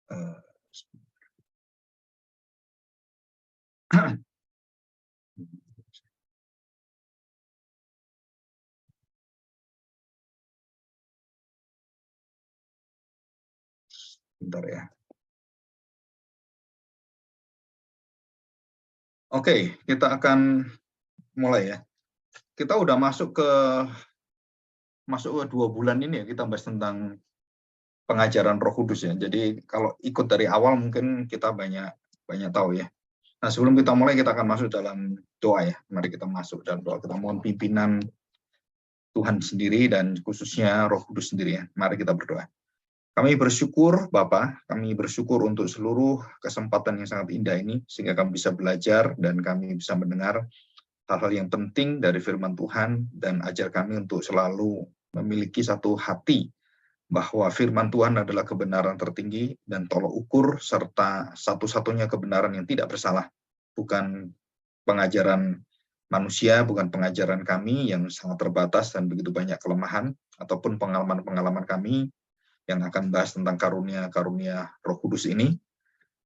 Eh, Bentar ya. Oke, kita akan mulai ya. Kita udah masuk ke 2 bulan ini ya, kita bahas tentang pengajaran Roh Kudus ya. Jadi kalau ikut dari awal mungkin kita banyak tahu ya. Nah, sebelum kita mulai, kita akan masuk dalam doa ya. Mari kita masuk dalam doa. Kita mohon pimpinan Tuhan sendiri dan khususnya Roh Kudus sendiri ya. Mari kita berdoa. Kami bersyukur Bapa, kami bersyukur untuk seluruh kesempatan yang sangat indah ini, sehingga kami bisa belajar dan kami bisa mendengar hal-hal yang penting dari firman Tuhan, dan ajar kami untuk selalu memiliki satu hati bahwa firman Tuhan adalah kebenaran tertinggi dan tolok ukur serta satu-satunya kebenaran yang tidak bersalah. Bukan pengajaran manusia, bukan pengajaran kami yang sangat terbatas dan begitu banyak kelemahan, ataupun pengalaman-pengalaman kami yang akan bahas tentang karunia-karunia Roh Kudus ini.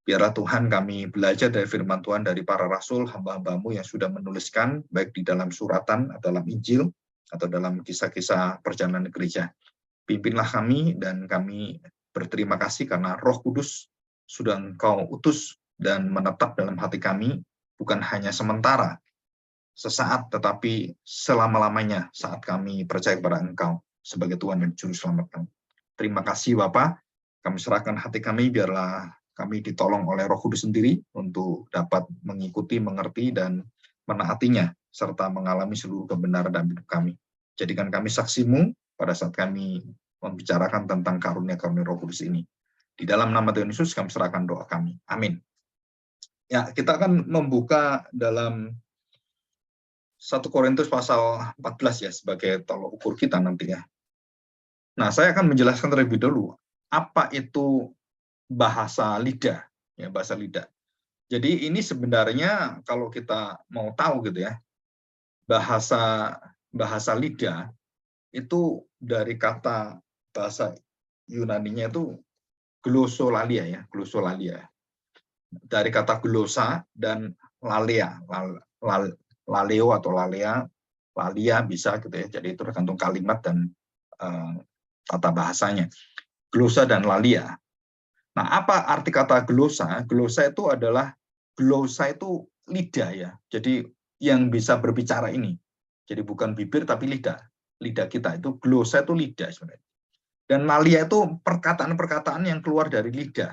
Biarlah Tuhan kami belajar dari firman Tuhan dari para rasul, hamba-hambamu yang sudah menuliskan, baik di dalam suratan, atau dalam Injil, atau dalam kisah-kisah perjalanan gereja. Pimpinlah kami, dan kami berterima kasih karena Roh Kudus sudah Engkau utus dan menetap dalam hati kami, bukan hanya sementara, sesaat, tetapi selama-lamanya saat kami percaya kepada Engkau sebagai Tuhan dan Juru Selamat kami. Terima kasih Bapa, kami serahkan hati kami, biarlah kami ditolong oleh Roh Kudus sendiri untuk dapat mengikuti, mengerti, dan menaatinya, serta mengalami seluruh kebenaran dalam hidup kami. Jadikan kami saksimu pada saat kami membicarakan tentang karunia-karunia Roh Kudus ini. Di dalam nama Tuhan Yesus kami serahkan doa kami. Amin. Ya, kita akan membuka dalam 1 Korintus pasal 14 ya, sebagai tolok ukur kita nanti ya. Nah, saya akan menjelaskan terlebih dahulu apa itu bahasa lidah, ya, bahasa lidah. Jadi ini sebenarnya kalau kita mau tahu gitu ya, bahasa lidah itu dari kata bahasa Yunaninya itu glossolalia ya, glossolalia. Dari kata glosa dan lalea, laleo atau lalea, lalia bisa gitu ya. Jadi itu tergantung kalimat dan tata bahasanya. Glosa dan lalia. Nah, apa arti kata glosa? Glosa itu lidah ya. Jadi yang bisa berbicara ini. Jadi bukan bibir tapi lidah. Lidah kita itu glosa itu lidah sebenarnya. Dan lalia itu perkataan-perkataan yang keluar dari lidah.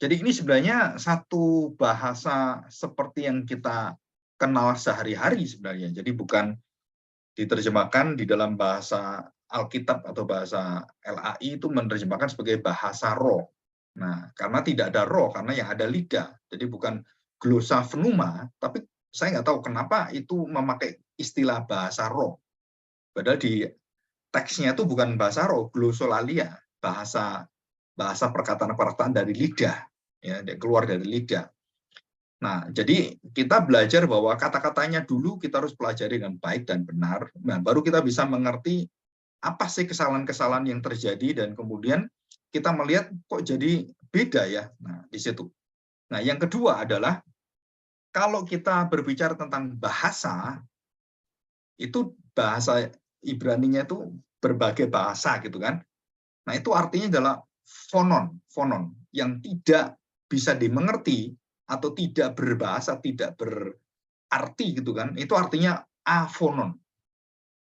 Jadi ini sebenarnya satu bahasa seperti yang kita kenal sehari-hari sebenarnya. Jadi bukan diterjemahkan di dalam bahasa Alkitab atau bahasa LAI itu menerjemahkan sebagai bahasa roh. Nah, karena tidak ada roh, karena yang ada lidah. Jadi bukan glosa pneuma, tapi saya nggak tahu kenapa itu memakai istilah bahasa roh. Padahal di teksnya itu bukan bahasa roh, glossolalia, bahasa perkataan-perkataan dari lidah, ya, keluar dari lidah. Nah, jadi kita belajar bahwa kata-katanya dulu kita harus pelajari dengan baik dan benar. Nah, baru kita bisa mengerti apa sih kesalahan-kesalahan yang terjadi, dan kemudian kita melihat kok jadi beda ya. Nah, di situ. Nah, yang kedua adalah kalau kita berbicara tentang bahasa, itu bahasa Ibraninya itu berbagai bahasa gitu kan. Nah, itu artinya adalah fonon yang tidak bisa dimengerti atau tidak berbahasa, tidak berarti gitu kan. Itu artinya afonon.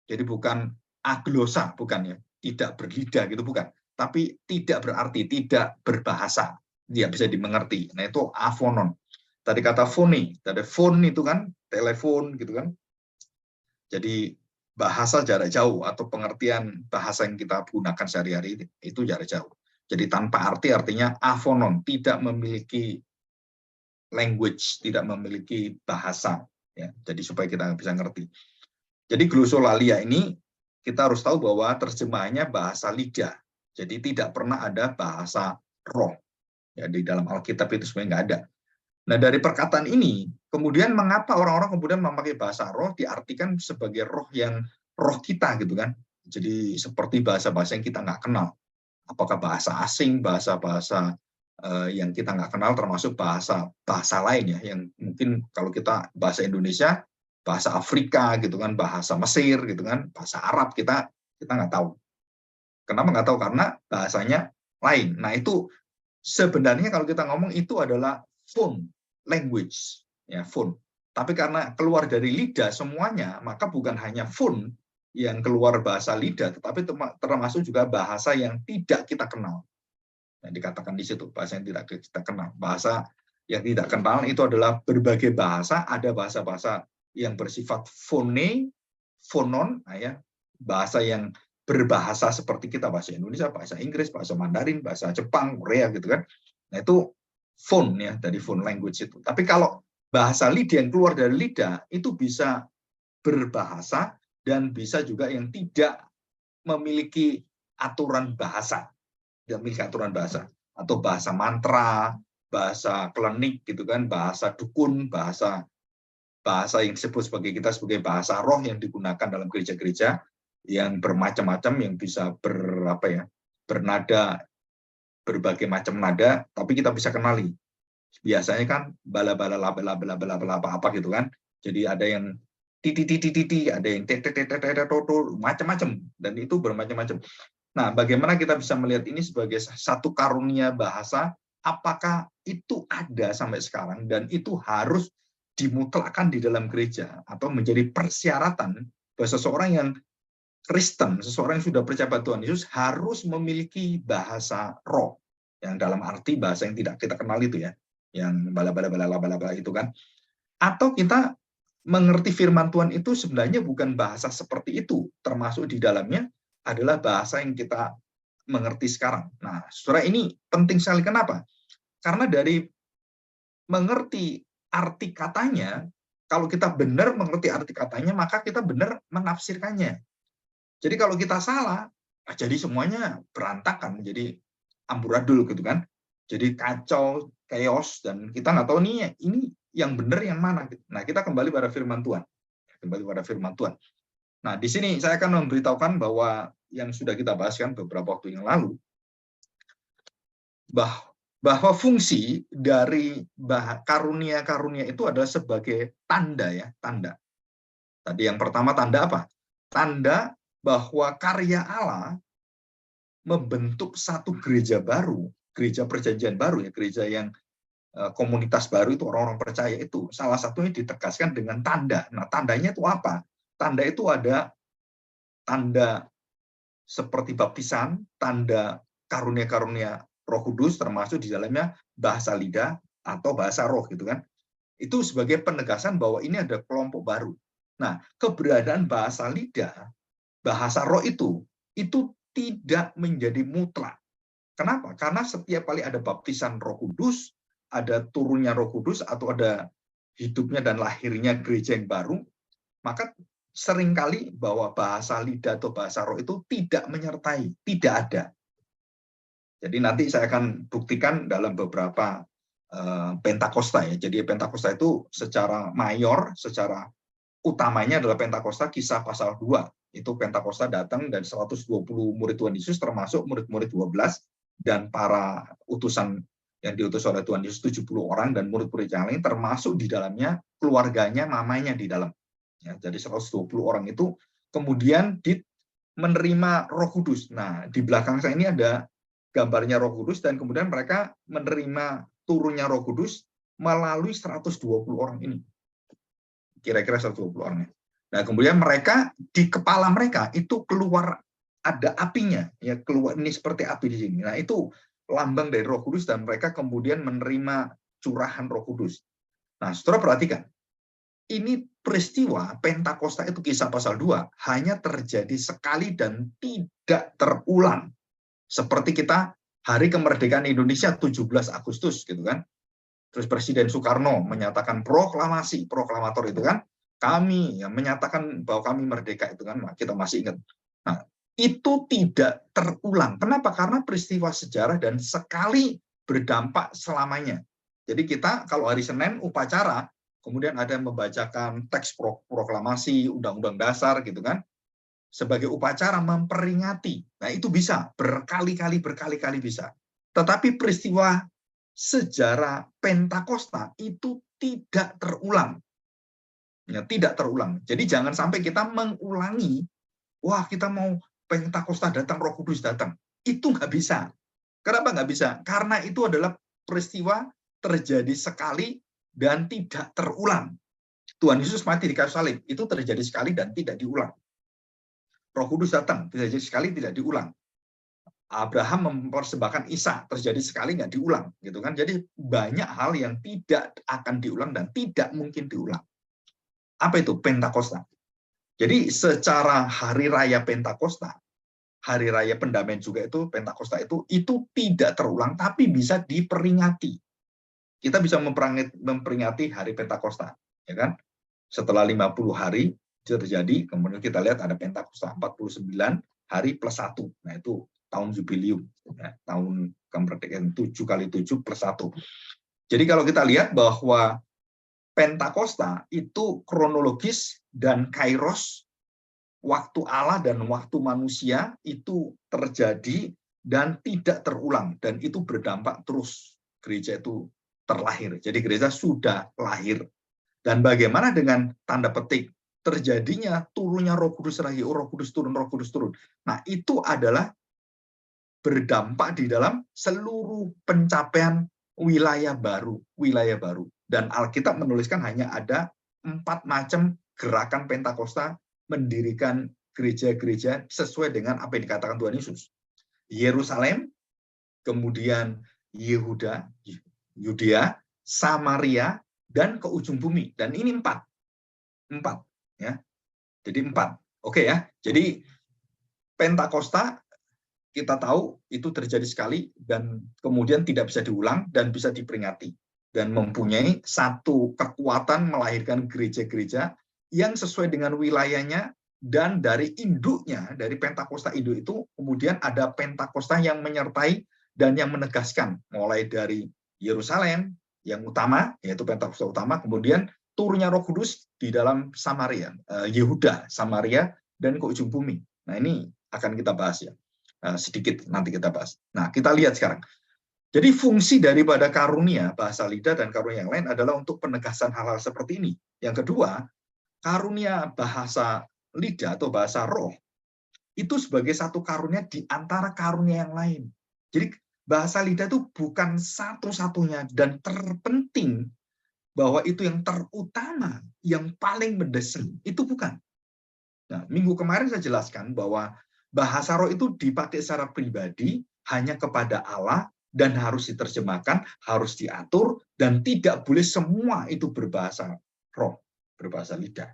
Jadi bukan aglosa, bukan ya, tidak berlidah gitu bukan, tapi tidak berarti, tidak berbahasa, dia bisa dimengerti. Nah, itu afonon. Tadi kata foni, tadi phone itu kan telepon gitu kan. Jadi bahasa jarak jauh atau pengertian bahasa yang kita gunakan sehari-hari itu jarak jauh. Jadi tanpa arti artinya afonon, tidak memiliki language, tidak memiliki bahasa ya. Jadi supaya kita bisa ngerti. Jadi glossolalia ini kita harus tahu bahwa terjemahannya bahasa lidah. Jadi tidak pernah ada bahasa roh. Ya, di dalam Alkitab itu sebenarnya nggak ada. Nah, dari perkataan ini, kemudian mengapa orang-orang kemudian memakai bahasa roh diartikan sebagai roh yang roh kita gitu kan. Jadi seperti bahasa-bahasa yang kita nggak kenal. apakah bahasa asing, bahasa-bahasa yang kita nggak kenal, termasuk bahasa lain ya, yang mungkin kalau kita bahasa Indonesia, bahasa Afrika gitu kan, bahasa Mesir gitu kan, bahasa Arab kita nggak tahu. Kenapa nggak tahu? Karena bahasanya lain. Nah itu sebenarnya kalau kita ngomong itu adalah phone language, ya phone. Tapi karena keluar dari lidah semuanya, maka bukan hanya phone yang keluar bahasa lidah, tetapi termasuk juga bahasa yang tidak kita kenal. Yang dikatakan di situ, bahasa yang tidak kita kenal. Bahasa yang tidak kenal itu adalah berbagai bahasa, ada bahasa-bahasa yang bersifat fonon, ya, bahasa yang berbahasa seperti kita, bahasa Indonesia, bahasa Inggris, bahasa Mandarin, bahasa Jepang, Korea gitu kan. Nah itu phone ya, dari phone language itu. Tapi kalau bahasa lidah yang keluar dari lidah itu bisa berbahasa dan bisa juga yang tidak memiliki aturan bahasa, atau bahasa mantra, bahasa klenik gitu kan, bahasa dukun, bahasa yang disebut sebagai bahasa roh yang digunakan dalam gereja-gereja yang bermacam-macam, yang bisa bernada berbagai macam nada, tapi kita bisa kenali. Biasanya kan bala-bala apa gitu kan. Jadi ada yang titi, ada yang macam-macam, dan itu bermacam-macam. Nah, bagaimana kita bisa melihat ini sebagai satu karunia bahasa? Apakah itu ada sampai sekarang dan itu harus dimutlakkan di dalam gereja atau menjadi persyaratan bahwa seseorang yang Kristen, seseorang yang sudah percaya pada Tuhan Yesus harus memiliki bahasa roh, yang dalam arti bahasa yang tidak kita kenal itu ya, yang bala-bala itu kan. Atau kita mengerti firman Tuhan itu sebenarnya bukan bahasa seperti itu, termasuk di dalamnya adalah bahasa yang kita mengerti sekarang. Nah, saudara, ini penting sekali. Kenapa? Karena dari mengerti arti katanya, kalau kita benar mengerti arti katanya, maka kita benar menafsirkannya. Jadi kalau kita salah, jadi semuanya berantakan, jadi amburadul gitu kan. Jadi kacau, chaos, dan kita nggak tahu nih ini yang benar yang mana. Nah, kita kembali pada firman Tuhan. Nah, di sini saya akan memberitahukan bahwa yang sudah kita bahaskan beberapa waktu yang lalu, bahwa fungsi dari karunia-karunia itu adalah sebagai tanda ya, tanda. Tadi yang pertama tanda apa? Tanda bahwa karya Allah membentuk satu gereja baru, gereja perjanjian baru ya, gereja yang komunitas baru itu orang-orang percaya itu. Salah satunya ditegaskan dengan tanda. Nah, tandanya itu apa? Tanda itu ada tanda seperti baptisan, tanda karunia-karunia Roh Kudus, termasuk di dalamnya bahasa lidah atau bahasa roh gitu kan. Itu sebagai penegasan bahwa ini ada kelompok baru. Nah, keberadaan bahasa lidah, bahasa roh itu tidak menjadi mutlak. Kenapa? Karena setiap kali ada baptisan Roh Kudus, ada turunnya Roh Kudus, atau ada hidupnya dan lahirnya gereja yang baru, maka seringkali bahwa bahasa lidah atau bahasa roh itu tidak menyertai, tidak ada. Jadi nanti saya akan buktikan dalam beberapa Pentakosta ya. Jadi Pentakosta itu secara mayor, secara utamanya adalah Pentakosta Kisah pasal 2. Itu Pentakosta datang dan 120 murid Tuhan Yesus, termasuk murid-murid 12 dan para utusan yang diutus oleh Tuhan Yesus 70 orang dan murid-murid yang lain, termasuk di dalamnya keluarganya, mamanya di dalam. Ya, jadi 120 orang itu kemudian menerima Roh Kudus. Nah, di belakang saya ini ada gambarnya Roh Kudus, dan kemudian mereka menerima turunnya Roh Kudus melalui 120 orang ini. Kira-kira 120 orang. Nah, kemudian mereka, di kepala mereka itu keluar ada apinya, ya, keluar ini seperti api di sini. Nah, itu lambang dari Roh Kudus, dan mereka kemudian menerima curahan Roh Kudus. Nah, saudara perhatikan, ini peristiwa Pentakosta itu Kisah pasal 2 hanya terjadi sekali dan tidak terulang. Seperti kita hari kemerdekaan Indonesia 17 Agustus gitu kan. Terus Presiden Soekarno menyatakan proklamator itu kan, kami yang menyatakan bahwa kami merdeka itu kan, kita masih ingat. Nah, itu tidak terulang. Kenapa? Karena peristiwa sejarah dan sekali berdampak selamanya. Jadi kita kalau hari Senin upacara, kemudian ada yang membacakan teks proklamasi, undang-undang dasar gitu kan. sebagai upacara memperingati. Nah, itu bisa berkali-kali bisa. Tetapi peristiwa sejarah Pentakosta itu tidak terulang. Ya, tidak terulang. Jadi jangan sampai kita mengulangi, wah kita mau Pentakosta datang, Roh Kudus datang. Itu nggak bisa. Kenapa nggak bisa? Karena itu adalah peristiwa terjadi sekali dan tidak terulang. Tuhan Yesus mati di kayu salib, itu terjadi sekali dan tidak diulang. Roh Kudus datang, terjadi sekali tidak diulang. Abraham mempersembahkan Ishak, terjadi sekali nggak diulang, gitu kan? Jadi banyak hal yang tidak akan diulang dan tidak mungkin diulang. Apa itu Pentakosta? Jadi secara hari raya Pentakosta, hari raya pendamaian juga itu Pentakosta itu tidak terulang, tapi bisa diperingati. Kita bisa memperingati hari Pentakosta, ya kan? Setelah 50 hari terjadi, kemudian kita lihat ada Pentakosta 49 hari plus 1. Nah, itu tahun jubilium, ya, tahun kemerdekaan 7 kali 7 plus 1. Jadi kalau kita lihat bahwa Pentakosta itu kronologis dan kairos, waktu Allah dan waktu manusia itu terjadi dan tidak terulang, dan itu berdampak terus. Gereja itu terlahir, jadi gereja sudah lahir. Dan bagaimana dengan tanda petik terjadinya turunnya Roh Kudus lagi, Roh Kudus turun, Roh Kudus turun. Nah, itu adalah berdampak di dalam seluruh pencapaian wilayah baru. Dan Alkitab menuliskan hanya ada 4 macam gerakan Pentakosta mendirikan gereja-gereja sesuai dengan apa yang dikatakan Tuhan Yesus. Yerusalem, kemudian Yehuda, Yudea, Samaria, dan ke ujung bumi. Dan ini 4. Ya. Jadi 4. Oke ya. Jadi Pentakosta kita tahu itu terjadi sekali dan kemudian tidak bisa diulang dan bisa diperingati. Dan mempunyai satu kekuatan melahirkan gereja-gereja yang sesuai dengan wilayahnya, dan dari induknya, dari Pentakosta induk itu, kemudian ada Pentakosta yang menyertai dan yang menegaskan, mulai dari Yerusalem yang utama, yaitu Pentakosta utama, kemudian turunnya Roh Kudus di dalam Samaria, Yehuda, Samaria, dan ke ujung bumi. Nah, ini akan kita bahas ya, sedikit nanti kita bahas. Nah, kita lihat sekarang. Jadi fungsi daripada karunia bahasa lidah dan karunia yang lain adalah untuk penegasan hal-hal seperti ini. Yang kedua, karunia bahasa lidah atau bahasa roh itu sebagai satu karunia di antara karunia yang lain. Jadi bahasa lidah itu bukan satu-satunya dan terpenting, bahwa itu yang terutama, yang paling mendesak, itu bukan. Nah, minggu kemarin saya jelaskan bahwa bahasa roh itu dipakai secara pribadi hanya kepada Allah, dan harus diterjemahkan, harus diatur, dan tidak boleh semua itu berbahasa roh, berbahasa lidah.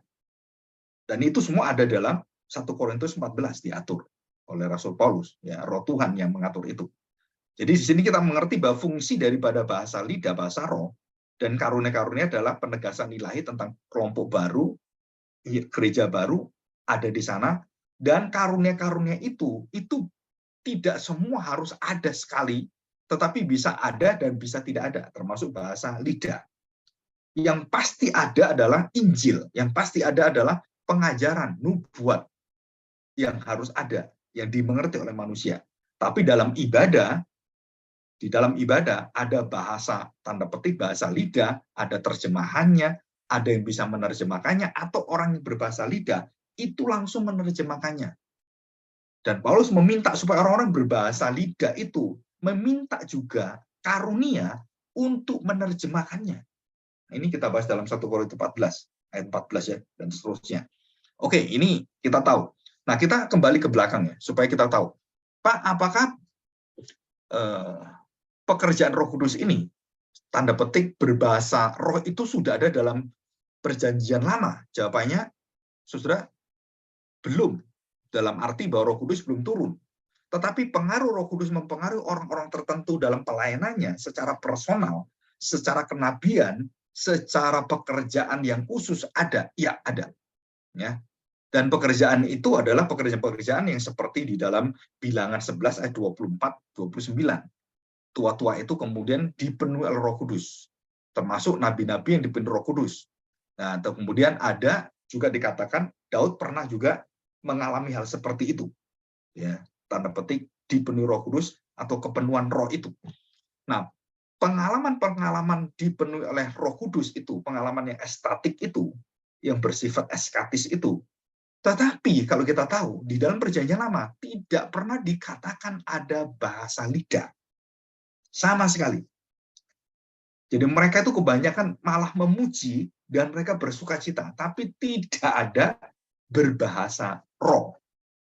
Dan itu semua ada dalam 1 Korintus 14 diatur oleh Rasul Paulus, ya, roh Tuhan yang mengatur itu. Jadi di sini kita mengerti bahwa fungsi daripada bahasa lidah, bahasa roh, dan karunia-karunia adalah penegasan ilahi tentang kelompok baru, gereja baru ada di sana, dan karunia-karunia itu tidak semua harus ada sekali, tetapi bisa ada dan bisa tidak ada, termasuk bahasa lidah. Yang pasti ada adalah Injil, yang pasti ada adalah pengajaran, nubuat yang harus ada, yang dimengerti oleh manusia. Tapi dalam ibadah, di dalam ibadah ada bahasa tanda petik, bahasa lidah, ada terjemahannya, ada yang bisa menerjemahkannya, atau orang yang berbahasa lidah itu langsung menerjemahkannya. Dan Paulus meminta supaya orang-orang berbahasa lidah itu meminta juga karunia untuk menerjemahkannya. Nah, ini kita bahas dalam 1 Korintus 14 ayat 14 ya, dan seterusnya. Oke, ini kita tahu. Nah, kita kembali ke belakang ya, supaya kita tahu, Pak, apakah pekerjaan Roh Kudus ini, tanda petik berbahasa roh, itu sudah ada dalam Perjanjian Lama? Jawabannya, saudara, belum. Dalam arti bahwa Roh Kudus belum turun. Tetapi pengaruh Roh Kudus mempengaruhi orang-orang tertentu dalam pelayanannya secara personal, secara kenabian, secara pekerjaan yang khusus ada. Ya, ada. Ya. Dan pekerjaan itu adalah pekerjaan-pekerjaan yang seperti di dalam Bilangan 11 ayat 24-29. Tua-tua itu kemudian dipenuhi oleh Roh Kudus, termasuk nabi-nabi yang dipenuhi Roh Kudus. Nah, kemudian ada juga dikatakan Daud pernah juga mengalami hal seperti itu, ya, tanda petik dipenuhi Roh Kudus atau kepenuhan Roh itu. Nah, pengalaman-pengalaman dipenuhi oleh Roh Kudus itu, pengalaman yang estatik itu, yang bersifat eskatis itu. Tetapi kalau kita tahu di dalam Perjanjian Lama tidak pernah dikatakan ada bahasa lidah sama sekali. Jadi mereka itu kebanyakan malah memuji dan mereka bersukacita, tapi tidak ada berbahasa roh,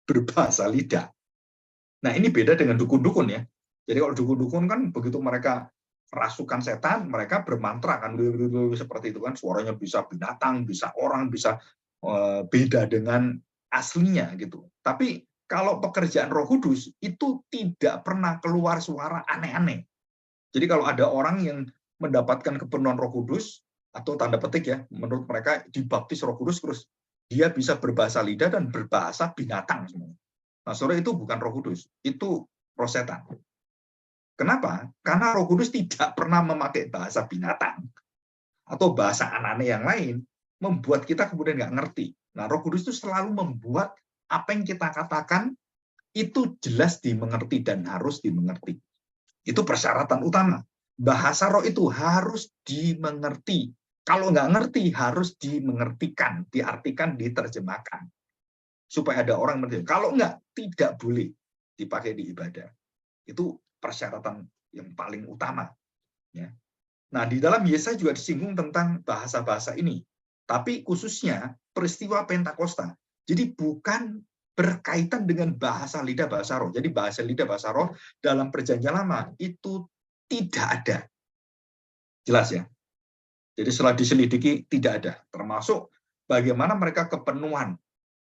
berbahasa lidah. Nah, ini beda dengan dukun-dukun ya. Jadi kalau dukun-dukun kan begitu mereka rasukan setan, mereka bermantra kan seperti itu kan, suaranya bisa binatang, bisa orang, bisa beda dengan aslinya gitu. Tapi kalau pekerjaan Roh Kudus itu tidak pernah keluar suara aneh-aneh. Jadi kalau ada orang yang mendapatkan kepenuhan Roh Kudus atau tanda petik ya, menurut mereka dibaptis Roh Kudus terus dia bisa berbahasa lidah dan berbahasa binatang semuanya. Nah, saudara, itu bukan Roh Kudus, itu roh setan. Kenapa? Karena Roh Kudus tidak pernah memakai bahasa binatang atau bahasa aneh-aneh yang lain, membuat kita kemudian nggak ngerti. Nah, Roh Kudus itu selalu membuat apa yang kita katakan itu jelas dimengerti dan harus dimengerti. Itu persyaratan utama. Bahasa roh itu harus dimengerti. Kalau nggak ngerti, harus dimengertikan, diartikan, diterjemahkan. Supaya ada orang mengerti. Kalau nggak, tidak boleh dipakai di ibadah. Itu persyaratan yang paling utama. Ya. Nah, di dalam Yesaya juga disinggung tentang bahasa-bahasa ini. Tapi khususnya peristiwa Pentakosta. Jadi bukan berkaitan dengan bahasa lidah, bahasa roh. Jadi bahasa lidah, bahasa roh dalam Perjanjian Lama itu tidak ada. Jelas ya? Jadi setelah diselidiki tidak ada. Termasuk bagaimana mereka kepenuhan.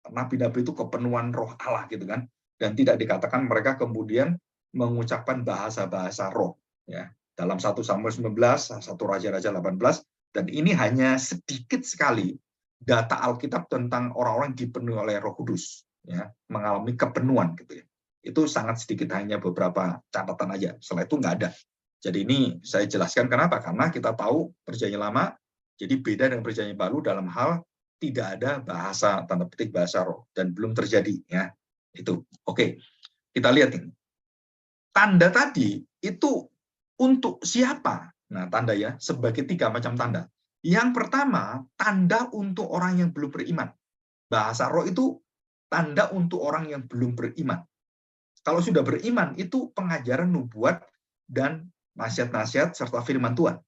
Nabi-nabi itu kepenuhan roh Allah gitu kan. Dan tidak dikatakan mereka kemudian mengucapkan bahasa-bahasa roh. Ya. Dalam 1 Samuel 19, 1 Raja-Raja 18, dan ini hanya sedikit sekali data Alkitab tentang orang-orang dipenuhi oleh Roh Kudus, ya, mengalami kepenuhan gitu ya. Itu sangat sedikit, hanya beberapa catatan aja. Setelah itu nggak ada. Jadi ini saya jelaskan kenapa? Karena kita tahu Perjanjian Lama jadi beda dengan Perjanjian Baru dalam hal tidak ada bahasa tanda petik bahasa roh dan belum terjadi ya. Itu. Oke. Kita lihat ini. Tanda tadi itu untuk siapa? Nah, tanda ya sebagai 3 macam tanda. Yang pertama, tanda untuk orang yang belum beriman. Bahasa roh itu tanda untuk orang yang belum beriman. Kalau sudah beriman, itu pengajaran nubuat dan nasihat-nasihat serta firman Tuhan.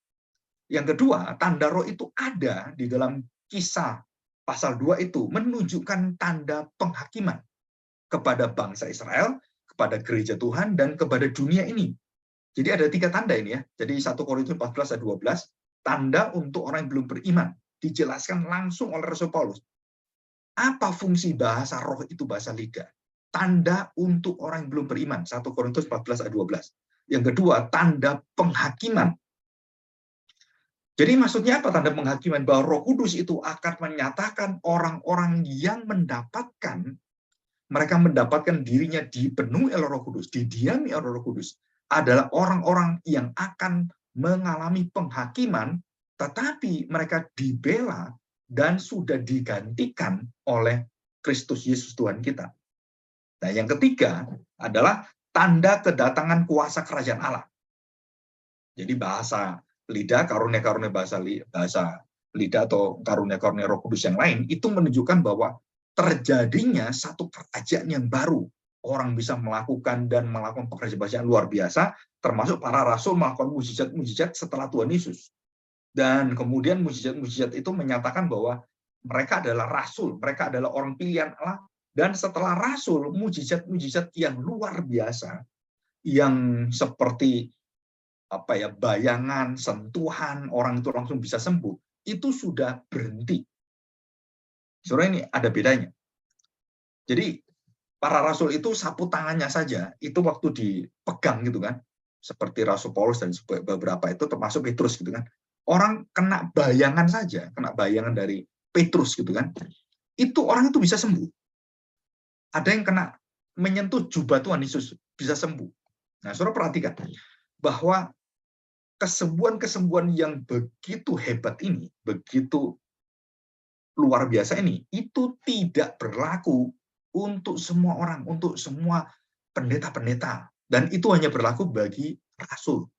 Yang kedua, tanda roh itu ada di dalam Kisah pasal 2 itu menunjukkan tanda penghakiman kepada bangsa Israel, kepada gereja Tuhan, dan kepada dunia ini. Jadi ada 3 tanda ini ya. Jadi 1 Korintus 14 ayat 12, tanda untuk orang yang belum beriman. Dijelaskan langsung oleh Rasul Paulus. Apa fungsi bahasa roh itu bahasa lidah? Tanda untuk orang yang belum beriman. 1 Korintus 14 ayat 12. Yang kedua, tanda penghakiman. Jadi maksudnya apa tanda penghakiman? Bahwa Roh Kudus itu akan menyatakan orang-orang yang mereka mendapatkan dirinya dipenuhi oleh Roh Kudus, didiami oleh Roh Kudus, adalah orang-orang yang akan mengalami penghakiman, tetapi mereka dibela dan sudah digantikan oleh Kristus Yesus Tuhan kita. Nah, yang ketiga adalah tanda kedatangan kuasa kerajaan Allah. Jadi bahasa lidah, karunia-karunia bahasa lidah atau karunia-karunia Roh Kudus yang lain itu menunjukkan bahwa terjadinya satu kerajaan yang baru. Orang bisa melakukan pekerjaan-pekerjaan luar biasa, termasuk para rasul melakukan mujizat-mujizat setelah Tuhan Yesus. Dan kemudian mujizat-mujizat itu menyatakan bahwa mereka adalah rasul, mereka adalah orang pilihan Allah, dan setelah rasul, mujizat-mujizat yang luar biasa, yang seperti bayangan, sentuhan, orang itu langsung bisa sembuh, itu sudah berhenti. Saudara, ini ada bedanya. Jadi para rasul itu sapu tangannya saja, itu waktu dipegang gitu kan, seperti Rasul Paulus dan beberapa itu termasuk Petrus gitu kan. Orang kena bayangan saja, kena bayangan dari Petrus gitu kan, itu orang itu bisa sembuh. Ada yang kena menyentuh jubah Tuhan Yesus bisa sembuh. Nah, saudara perhatikan bahwa kesembuhan-kesembuhan yang begitu hebat ini, begitu luar biasa ini, itu tidak berlaku untuk semua orang, untuk semua pendeta-pendeta. Dan itu hanya berlaku bagi rasul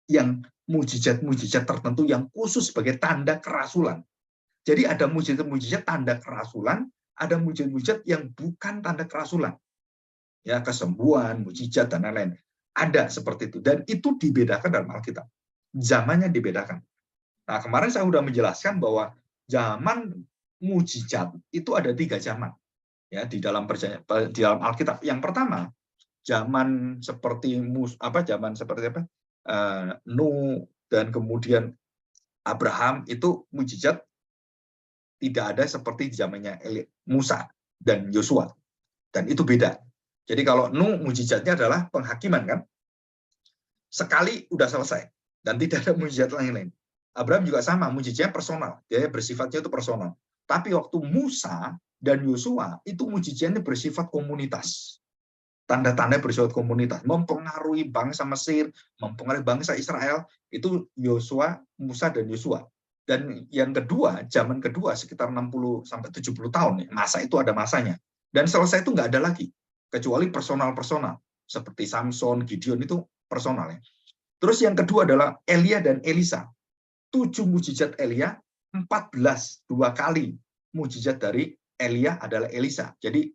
yang mujizat-mujizat tertentu yang khusus sebagai tanda kerasulan. Jadi ada mujizat-mujizat tanda kerasulan, ada mujizat-mujizat yang bukan tanda kerasulan. Ya, kesembuhan, mujizat dan lain-lain. Ada seperti itu dan itu dibedakan dalam Alkitab. Zamannya dibedakan. Nah, kemarin saya sudah menjelaskan bahwa zaman mujizat itu ada 3 zaman ya di dalam Alkitab. Yang pertama, zaman seperti Nuh dan kemudian Abraham itu mujizat tidak ada seperti zamannya Musa dan Yosua. Dan itu beda. Jadi kalau Nuh mujizatnya adalah penghakiman kan? Sekali udah selesai dan tidak ada mujizat lain-lain. Abraham juga sama, mujizatnya personal. Dia bersifatnya itu personal. Tapi waktu Musa dan Yosua itu mujizatnya bersifat komunitas. Tanda-tanda bersifat komunitas, mempengaruhi bangsa Mesir, mempengaruhi bangsa Israel, itu Yosua, Musa dan Yosua. Dan yang kedua, zaman kedua sekitar 60 sampai 70 tahun, masa itu ada masanya. Dan selesai itu nggak ada lagi, kecuali personal-personal seperti Samson, Gideon itu personal ya. Terus yang kedua adalah Elia dan Elisa. 7 mujizat Elia, 14 2 kali mujizat dari Elia adalah Elisa. Jadi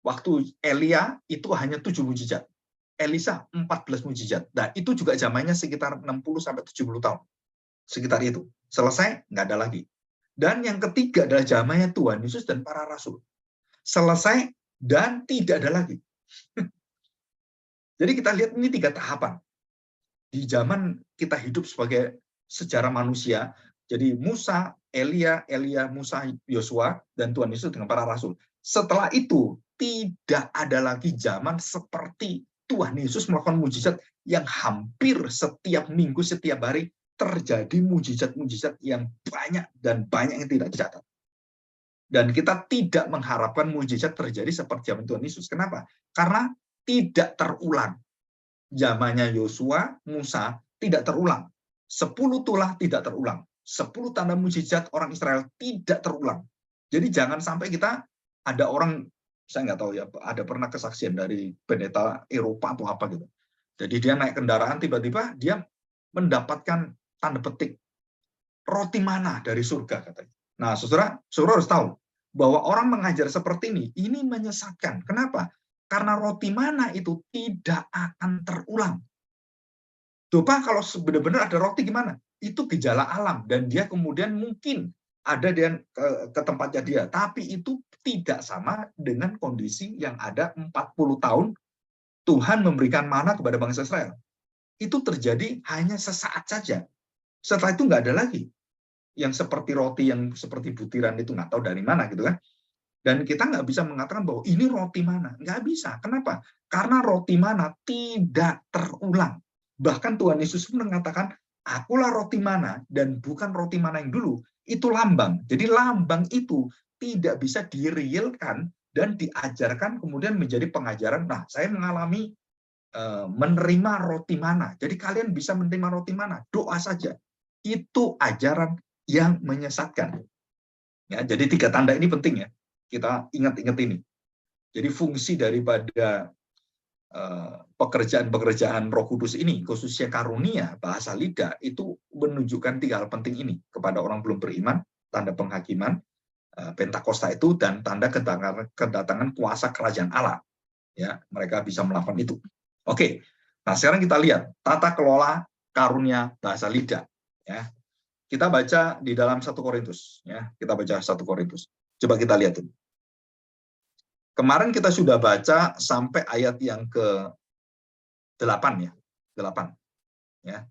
waktu Elia itu hanya 7 mujizat. Elisa 14 mujizat. Nah, itu juga zamannya sekitar 60 sampai 70 tahun. Sekitar itu. Selesai, nggak ada lagi. Dan yang ketiga adalah zamannya Tuhan Yesus dan para rasul. Selesai dan tidak ada lagi. Jadi kita lihat ini 3 tahapan. Di zaman kita hidup sebagai sejarah manusia, jadi Musa, Elia, Musa, Yosua, dan Tuhan Yesus dengan para rasul. Setelah itu, tidak ada lagi zaman seperti Tuhan Yesus melakukan mujizat yang hampir setiap minggu, setiap hari terjadi mujizat-mujizat yang banyak dan banyak yang tidak dicatat. Dan kita tidak mengharapkan mujizat terjadi seperti zaman Tuhan Yesus. Kenapa? Karena tidak terulang. Zamannya Yosua, Musa tidak terulang. 10 tulah tidak terulang. 10 tanda mujizat orang Israel tidak terulang. Jadi jangan sampai kita ada orang, saya nggak tahu ya, ada pernah kesaksian dari pendeta Eropa atau apa gitu. Jadi dia naik kendaraan, tiba-tiba dia mendapatkan tanda petik roti mana dari surga katanya. Nah, saudara harus tahu bahwa orang mengajar seperti ini menyesatkan. Kenapa? Karena roti mana itu tidak akan terulang. Coba kalau benar-benar ada roti gimana? Itu gejala alam dan dia kemudian mungkin ada dia ke tempatnya dia, tapi itu tidak sama dengan kondisi yang ada 40 tahun Tuhan memberikan mana kepada bangsa Israel. Itu terjadi hanya sesaat saja. Setelah itu nggak ada lagi. Yang seperti roti, yang seperti butiran itu nggak tahu dari mana gitu kan. Dan kita nggak bisa mengatakan bahwa ini roti mana. Nggak bisa. Kenapa? Karena roti mana tidak terulang. Bahkan Tuhan Yesus pun mengatakan, akulah roti mana dan bukan roti mana yang dulu. Itu lambang. Jadi lambang itu tidak bisa direalkan dan diajarkan kemudian menjadi pengajaran. Nah, saya mengalami menerima roti mana. Jadi kalian bisa menerima roti mana. Doa saja. Itu ajaran yang menyesatkan. Ya, jadi 3 tanda ini penting ya. Kita ingat-ingat ini. Jadi fungsi daripada pekerjaan-pekerjaan Roh Kudus ini, khususnya karunia, bahasa lidah, itu menunjukkan 3 hal penting ini kepada orang belum beriman, tanda penghakiman, Pentakosta itu, dan tanda kedatangan kuasa kerajaan Allah. Ya, mereka bisa melakukan itu. Oke, nah sekarang kita lihat tata kelola karunia bahasa lidah. Ya, kita baca di dalam 1 Korintus. Ya, kita baca 1 Korintus. Coba kita lihat ini. Kemarin kita sudah baca sampai ayat yang ke-8 ya. 8. Ya.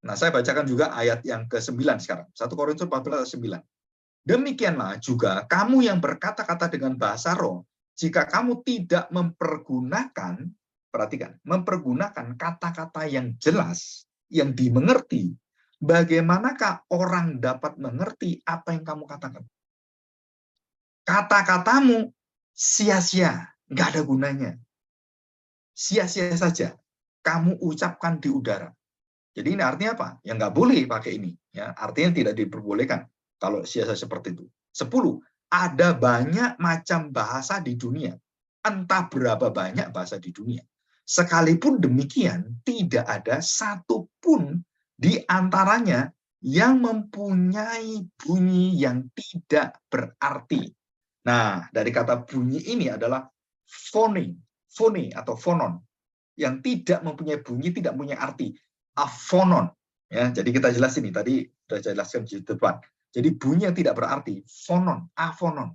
Nah, saya bacakan juga ayat yang ke-9 sekarang. 1 Korintus 14 ayat 9. Demikianlah juga kamu yang berkata-kata dengan bahasa roh, jika kamu tidak mempergunakan, perhatikan, mempergunakan kata-kata yang jelas, yang dimengerti, bagaimanakah orang dapat mengerti apa yang kamu katakan? Kata-katamu sia-sia, nggak ada gunanya. Sia-sia saja kamu ucapkan di udara. Jadi ini artinya apa? Ya nggak boleh pakai ini. Ya, artinya tidak diperbolehkan kalau sia-sia seperti itu. 10. Ada banyak macam bahasa di dunia. Entah berapa banyak bahasa di dunia. Sekalipun demikian, tidak ada satupun di antaranya yang mempunyai bunyi yang tidak berarti. Nah, dari kata bunyi ini adalah fone atau fonon, yang tidak mempunyai bunyi, tidak punya arti. Afonon. Ya, jadi kita jelasin ini, tadi sudah saya jelaskan di depan. Jadi bunyi yang tidak berarti, fonon, afonon.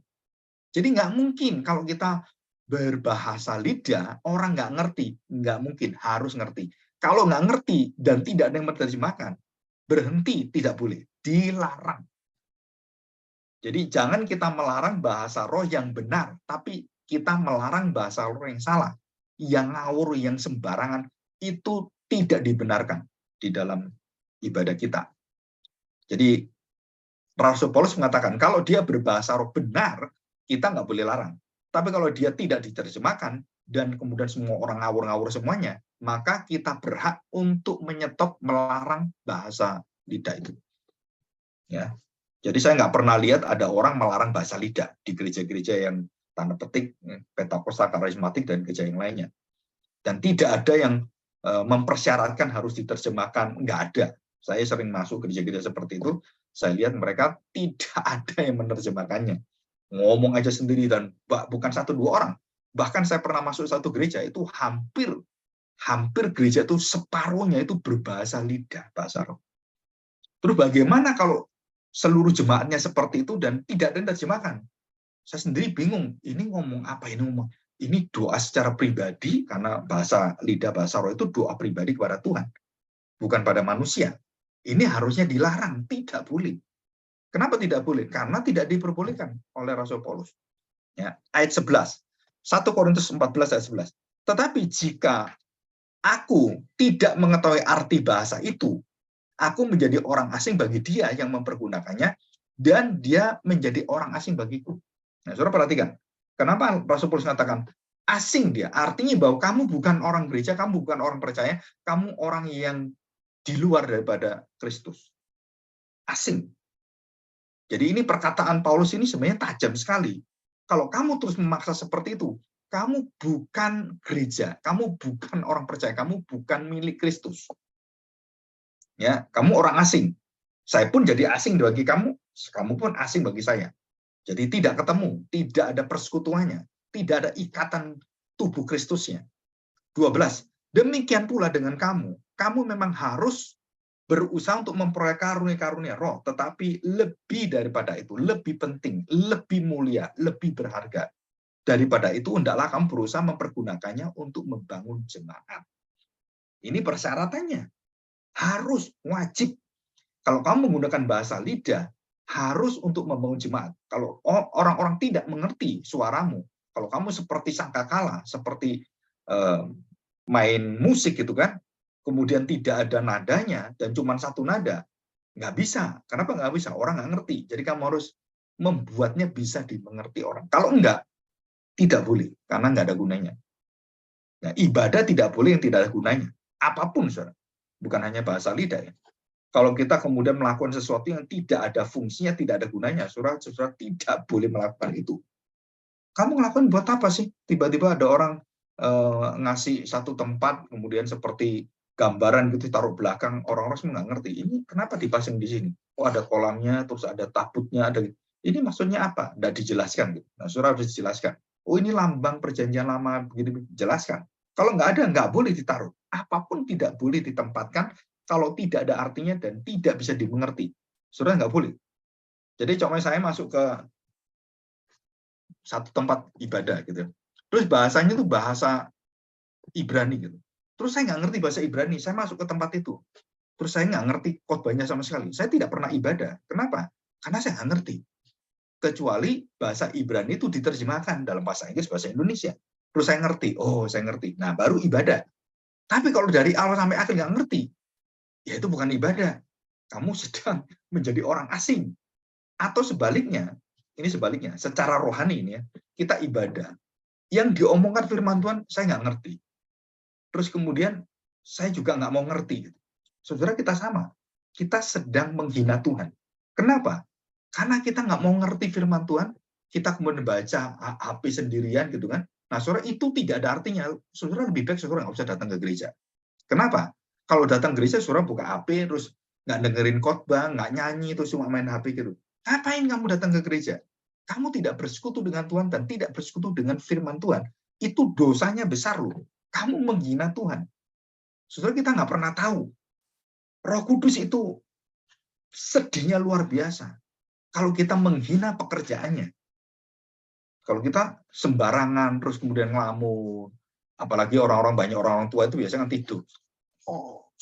Jadi nggak mungkin kalau kita berbahasa lidah, orang nggak ngerti. Nggak mungkin, harus ngerti. Kalau nggak ngerti dan tidak ada yang menerjemahkan, berhenti, tidak boleh. Dilarang. Jadi jangan kita melarang bahasa roh yang benar, tapi kita melarang bahasa roh yang salah. Yang ngawur, yang sembarangan, itu tidak dibenarkan di dalam ibadah kita. Jadi Rasul Paulus mengatakan, kalau dia berbahasa roh benar, kita nggak boleh larang. Tapi kalau dia tidak diterjemahkan, dan kemudian semua orang ngawur-ngawur semuanya, maka kita berhak untuk menyetop, melarang bahasa lidah itu. Ya. Jadi saya nggak pernah lihat ada orang melarang bahasa lidah di gereja-gereja yang tanda petik Pentakosta, karismatik, dan gereja yang lainnya. Dan tidak ada yang mempersyaratkan harus diterjemahkan, nggak ada. Saya sering masuk gereja-gereja seperti itu, saya lihat mereka tidak ada yang menerjemahkannya. Ngomong aja sendiri, dan bukan satu dua orang. Bahkan saya pernah masuk satu gereja, itu hampir gereja itu separuhnya itu berbahasa lidah, bahasa roh. Terus bagaimana kalau seluruh jemaatnya seperti itu dan tidak ada yang terjemahkan? Saya sendiri bingung, ini ngomong apa ini ngomong? Ini doa secara pribadi, karena bahasa lidah, bahasa roh itu doa pribadi kepada Tuhan, bukan pada manusia. Ini harusnya dilarang, tidak boleh. Kenapa tidak boleh? Karena tidak diperbolehkan oleh Rasul Paulus. Ya, ayat 11. 1 Korintus 14 ayat 11. Tetapi jika aku tidak mengetahui arti bahasa itu, aku menjadi orang asing bagi dia yang mempergunakannya, dan dia menjadi orang asing bagiku. Nah, saudara perhatikan. Kenapa Rasul Paulus mengatakan asing dia? Artinya bahwa kamu bukan orang gereja, kamu bukan orang percaya, kamu orang yang di luar daripada Kristus. Asing. Jadi ini perkataan Paulus ini sebenarnya tajam sekali. Kalau kamu terus memaksa seperti itu, kamu bukan gereja, kamu bukan orang percaya, kamu bukan milik Kristus. Ya, kamu orang asing. Saya pun jadi asing bagi kamu pun asing bagi saya. Jadi tidak ketemu, tidak ada persekutuannya, tidak ada ikatan tubuh Kristusnya. 12. Demikian pula dengan kamu. Kamu memang harus berusaha untuk memperoleh karunia-karunia roh, tetapi lebih daripada itu, lebih penting, lebih mulia, lebih berharga. Daripada itu, hendaklah kamu berusaha mempergunakannya untuk membangun jemaat. Ini persyaratannya. Harus, wajib. Kalau kamu menggunakan bahasa lidah, harus untuk membangun jemaat. Kalau orang-orang tidak mengerti suaramu, kalau kamu seperti sangkakala, seperti main musik gitu kan, kemudian tidak ada nadanya dan cuma satu nada, nggak bisa. Kenapa nggak bisa? Orang nggak ngerti. Jadi kamu harus membuatnya bisa dimengerti orang. Kalau enggak, tidak boleh, karena nggak ada gunanya. Nah, ibadah tidak boleh yang tidak ada gunanya. Apapun, saudara. Bukan hanya bahasa lidah ya. Kalau kita kemudian melakukan sesuatu yang tidak ada fungsinya, tidak ada gunanya, saudara tidak boleh melakukan itu. Kamu ngelakuin buat apa sih? Tiba-tiba ada orang ngasih satu tempat, kemudian seperti gambaran gitu taruh belakang, orang-orang semua nggak ngerti. Ini kenapa dipasang di sini? Oh, ada kolamnya, terus ada tabutnya, ada. Ini maksudnya apa? Nggak dijelaskan. Gitu. Nah, saudara harus dijelaskan. Oh, ini lambang perjanjian lama, begini, jelaskan. Kalau nggak ada, nggak boleh ditaruh. Apapun tidak boleh ditempatkan kalau tidak ada artinya dan tidak bisa dimengerti. Saudara nggak boleh. Jadi contohnya saya masuk ke satu tempat ibadah gitu. Terus bahasanya itu bahasa Ibrani gitu. Terus saya nggak ngerti bahasa Ibrani, saya masuk ke tempat itu. Terus saya nggak ngerti khotbahnya sama sekali. Saya tidak pernah ibadah. Kenapa? Karena saya nggak ngerti. Kecuali bahasa Ibrani itu diterjemahkan dalam bahasa Inggris, bahasa Indonesia. Terus saya ngerti. Oh, saya ngerti. Nah, baru ibadah. Tapi kalau dari awal sampai akhir nggak ngerti, ya itu bukan ibadah. Kamu sedang menjadi orang asing. Atau sebaliknya, ini sebaliknya, secara rohani ini ya, kita ibadah. Yang diomongkan firman Tuhan, saya nggak ngerti. Terus kemudian, saya juga nggak mau ngerti. Saudara, kita sama. Kita sedang menghina Tuhan. Kenapa? Karena kita nggak mau ngerti firman Tuhan, kita kemudian baca HP sendirian gitu kan. Nah, saudara, itu tidak ada artinya. Saudara lebih baik saudara nggak usah datang ke gereja. Kenapa? Kalau datang ke gereja, saudara buka HP, terus nggak dengerin khotbah, nggak nyanyi, terus cuma main HP gitu. Ngapain kamu datang ke gereja? Kamu tidak bersekutu dengan Tuhan dan tidak bersekutu dengan firman Tuhan. Itu dosanya besar loh. Kamu menghina Tuhan. Saudara, kita nggak pernah tahu. Roh Kudus itu sedihnya luar biasa. Kalau kita menghina pekerjaannya. Kalau kita sembarangan, terus kemudian ngelamun, apalagi banyak orang tua itu biasanya kan tidur. Oh,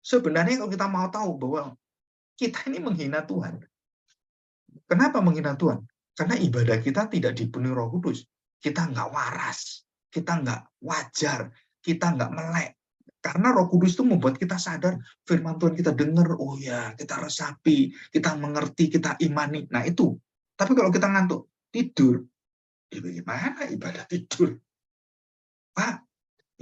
sebenarnya kalau kita mau tahu bahwa kita ini menghina Tuhan. Kenapa menghina Tuhan? Karena ibadah kita tidak dipenuhi Roh Kudus. Kita nggak waras, kita nggak wajar, kita nggak melek. Karena Roh Kudus itu membuat kita sadar firman Tuhan kita dengar, oh ya, kita resapi, kita mengerti, kita imani. Nah itu. Tapi kalau kita ngantuk, tidur, bagaimana ibadah tidur? Pak,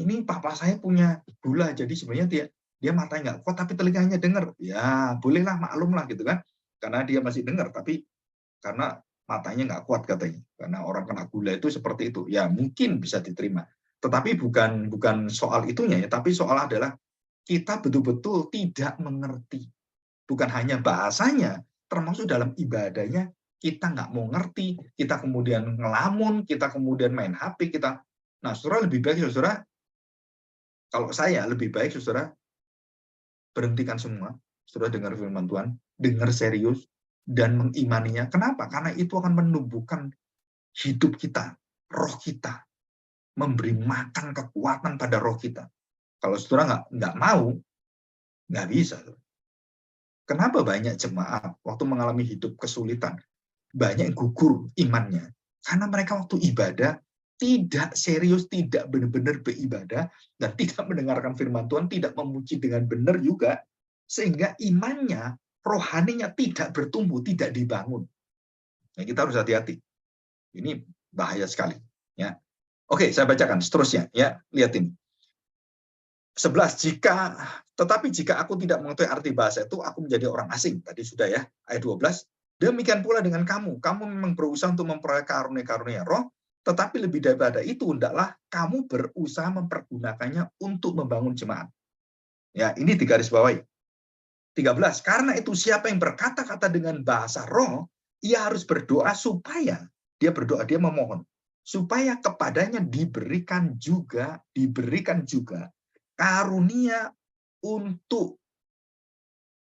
ini papa saya punya gula, jadi sebenarnya dia matanya nggak kuat, tapi telinganya dengar. Ya, bolehlah, maklum lah gitu kan. Karena dia masih dengar, tapi karena matanya nggak kuat katanya. Karena orang kena gula itu seperti itu. Ya, mungkin bisa diterima. Tetapi bukan soal itunya ya, tapi soal adalah kita betul-betul tidak mengerti. Bukan hanya bahasanya, termasuk dalam ibadahnya, kita nggak mau ngerti, kita kemudian ngelamun, kita kemudian main HP, kita. Nah, saudara, lebih baik saudara, kalau saya lebih baik saudara berhentikan semua, saudara dengar firman Tuhan, dengar serius, dan mengimaninya. Kenapa? Karena itu akan menumbuhkan hidup kita, roh kita, memberi makan kekuatan pada roh kita. Kalau saudara nggak mau, nggak bisa. Kenapa banyak jemaat waktu mengalami hidup kesulitan, banyak yang gugur imannya? Karena mereka waktu ibadah tidak serius, tidak benar-benar beribadah, dan tidak mendengarkan firman Tuhan, tidak memuji dengan benar juga, sehingga imannya, rohaninya tidak bertumbuh, tidak dibangun. Nah, kita harus hati-hati. Ini bahaya sekali. Ya. Oke, saya bacakan seterusnya. Ya, lihat ini. 11, tetapi jika aku tidak mengetahui arti bahasa itu, aku menjadi orang asing. Tadi sudah ya, ayat 12. Demikian pula dengan kamu. Kamu memang berusaha untuk memperoleh karunia-karunia roh, tetapi lebih daripada itu, hendaklah kamu berusaha mempergunakannya untuk membangun jemaat. Ya, ini digarisbawahi. 13. Karena itu siapa yang berkata-kata dengan bahasa roh, ia harus berdoa supaya, dia berdoa, dia memohon, supaya kepadanya diberikan juga karunia untuk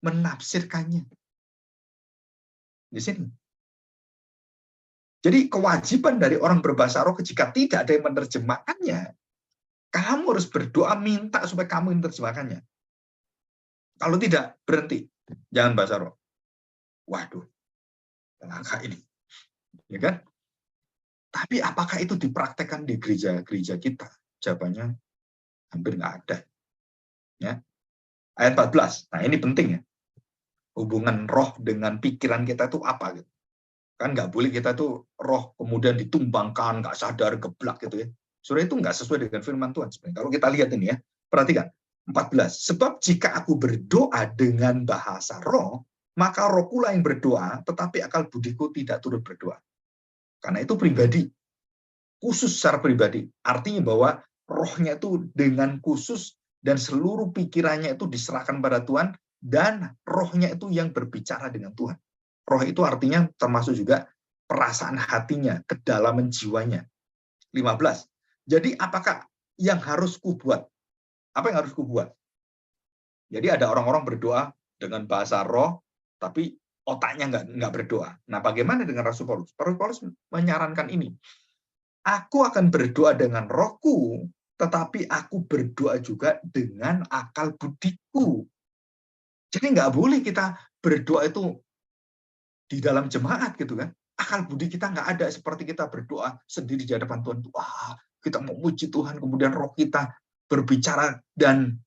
menafsirkannya. Di sini. Jadi kewajiban dari orang berbahasa roh jika tidak ada yang menerjemahkannya, kamu harus berdoa minta supaya kamu yang menerjemahkannya. Kalau tidak, berhenti. Jangan bahasa roh. Waduh, langkah ini. Ya kan? Tapi apakah itu dipraktekkan di gereja-gereja kita? Jawabannya hampir nggak ada. Ya. Ayat 14. Nah, ini penting ya. Hubungan roh dengan pikiran kita itu apa gitu. Kan nggak boleh kita tuh roh kemudian ditumbangkan, nggak sadar, geblak gitu ya. Surah itu nggak sesuai dengan firman Tuhan sebenarnya. Kalau kita lihat ini ya, perhatikan. 14. Sebab jika aku berdoa dengan bahasa roh, maka rohku lah yang berdoa, tetapi akal budiku tidak turut berdoa. Karena itu pribadi. Khusus secara pribadi. Artinya bahwa rohnya itu dengan khusus dan seluruh pikirannya itu diserahkan pada Tuhan, dan rohnya itu yang berbicara dengan Tuhan. Roh itu artinya termasuk juga perasaan hatinya, kedalaman jiwanya. 15. Jadi apakah yang harus kubuat? Apa yang harus kubuat? Jadi ada orang-orang berdoa dengan bahasa roh, tapi otaknya nggak berdoa. Nah, bagaimana dengan Rasul Paulus? Rasul Paulus menyarankan ini. Aku akan berdoa dengan rohku, tetapi aku berdoa juga dengan akal budiku. Jadi nggak boleh kita berdoa itu di dalam jemaat gitu kan. Akal budi kita nggak ada seperti kita berdoa sendiri di hadapan Tuhan. Wah, kita mau puji Tuhan, kemudian roh kita berbicara dan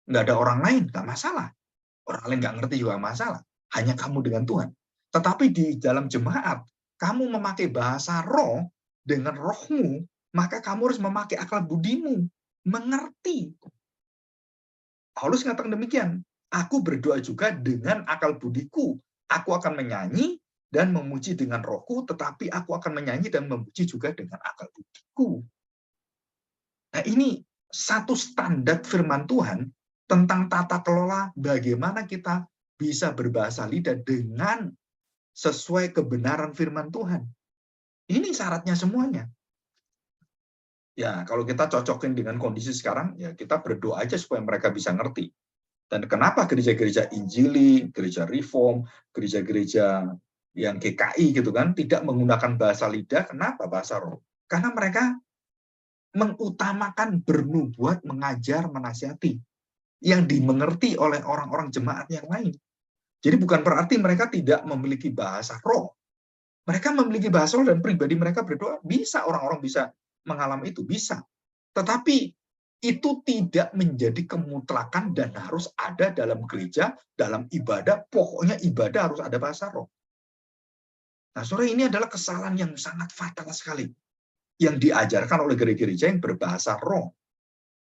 nggak ada orang lain, nggak masalah. Orang lain nggak ngerti juga masalah. Hanya kamu dengan Tuhan. Tetapi di dalam jemaat, kamu memakai bahasa roh dengan rohmu, maka kamu harus memakai akal budimu. Mengerti. Paulus mengatakan demikian. Aku berdoa juga dengan akal budiku. Aku akan menyanyi, dan memuji dengan rohku, tetapi aku akan menyanyi dan memuji juga dengan akal budiku. Nah, ini satu standar firman Tuhan tentang tata kelola bagaimana kita bisa berbahasa lidah dengan sesuai kebenaran firman Tuhan. Ini syaratnya semuanya. Ya, kalau kita cocokin dengan kondisi sekarang, ya kita berdoa aja supaya mereka bisa ngerti. Dan kenapa gereja-gereja Injili, gereja Reform, gereja-gereja yang GKI gitu kan, tidak menggunakan bahasa lidah, kenapa bahasa roh? Karena mereka mengutamakan bernubuat, mengajar, menasihati yang dimengerti oleh orang-orang jemaat yang lain. Jadi bukan berarti mereka tidak memiliki bahasa roh. Mereka memiliki bahasa roh dan pribadi mereka berdoa, bisa orang-orang bisa mengalami itu, bisa. Tetapi itu tidak menjadi kemutlakan dan harus ada dalam gereja, dalam ibadah, pokoknya ibadah harus ada bahasa roh. Nah, sore ini adalah kesalahan yang sangat fatal sekali yang diajarkan oleh gereja-gereja yang berbahasa roh.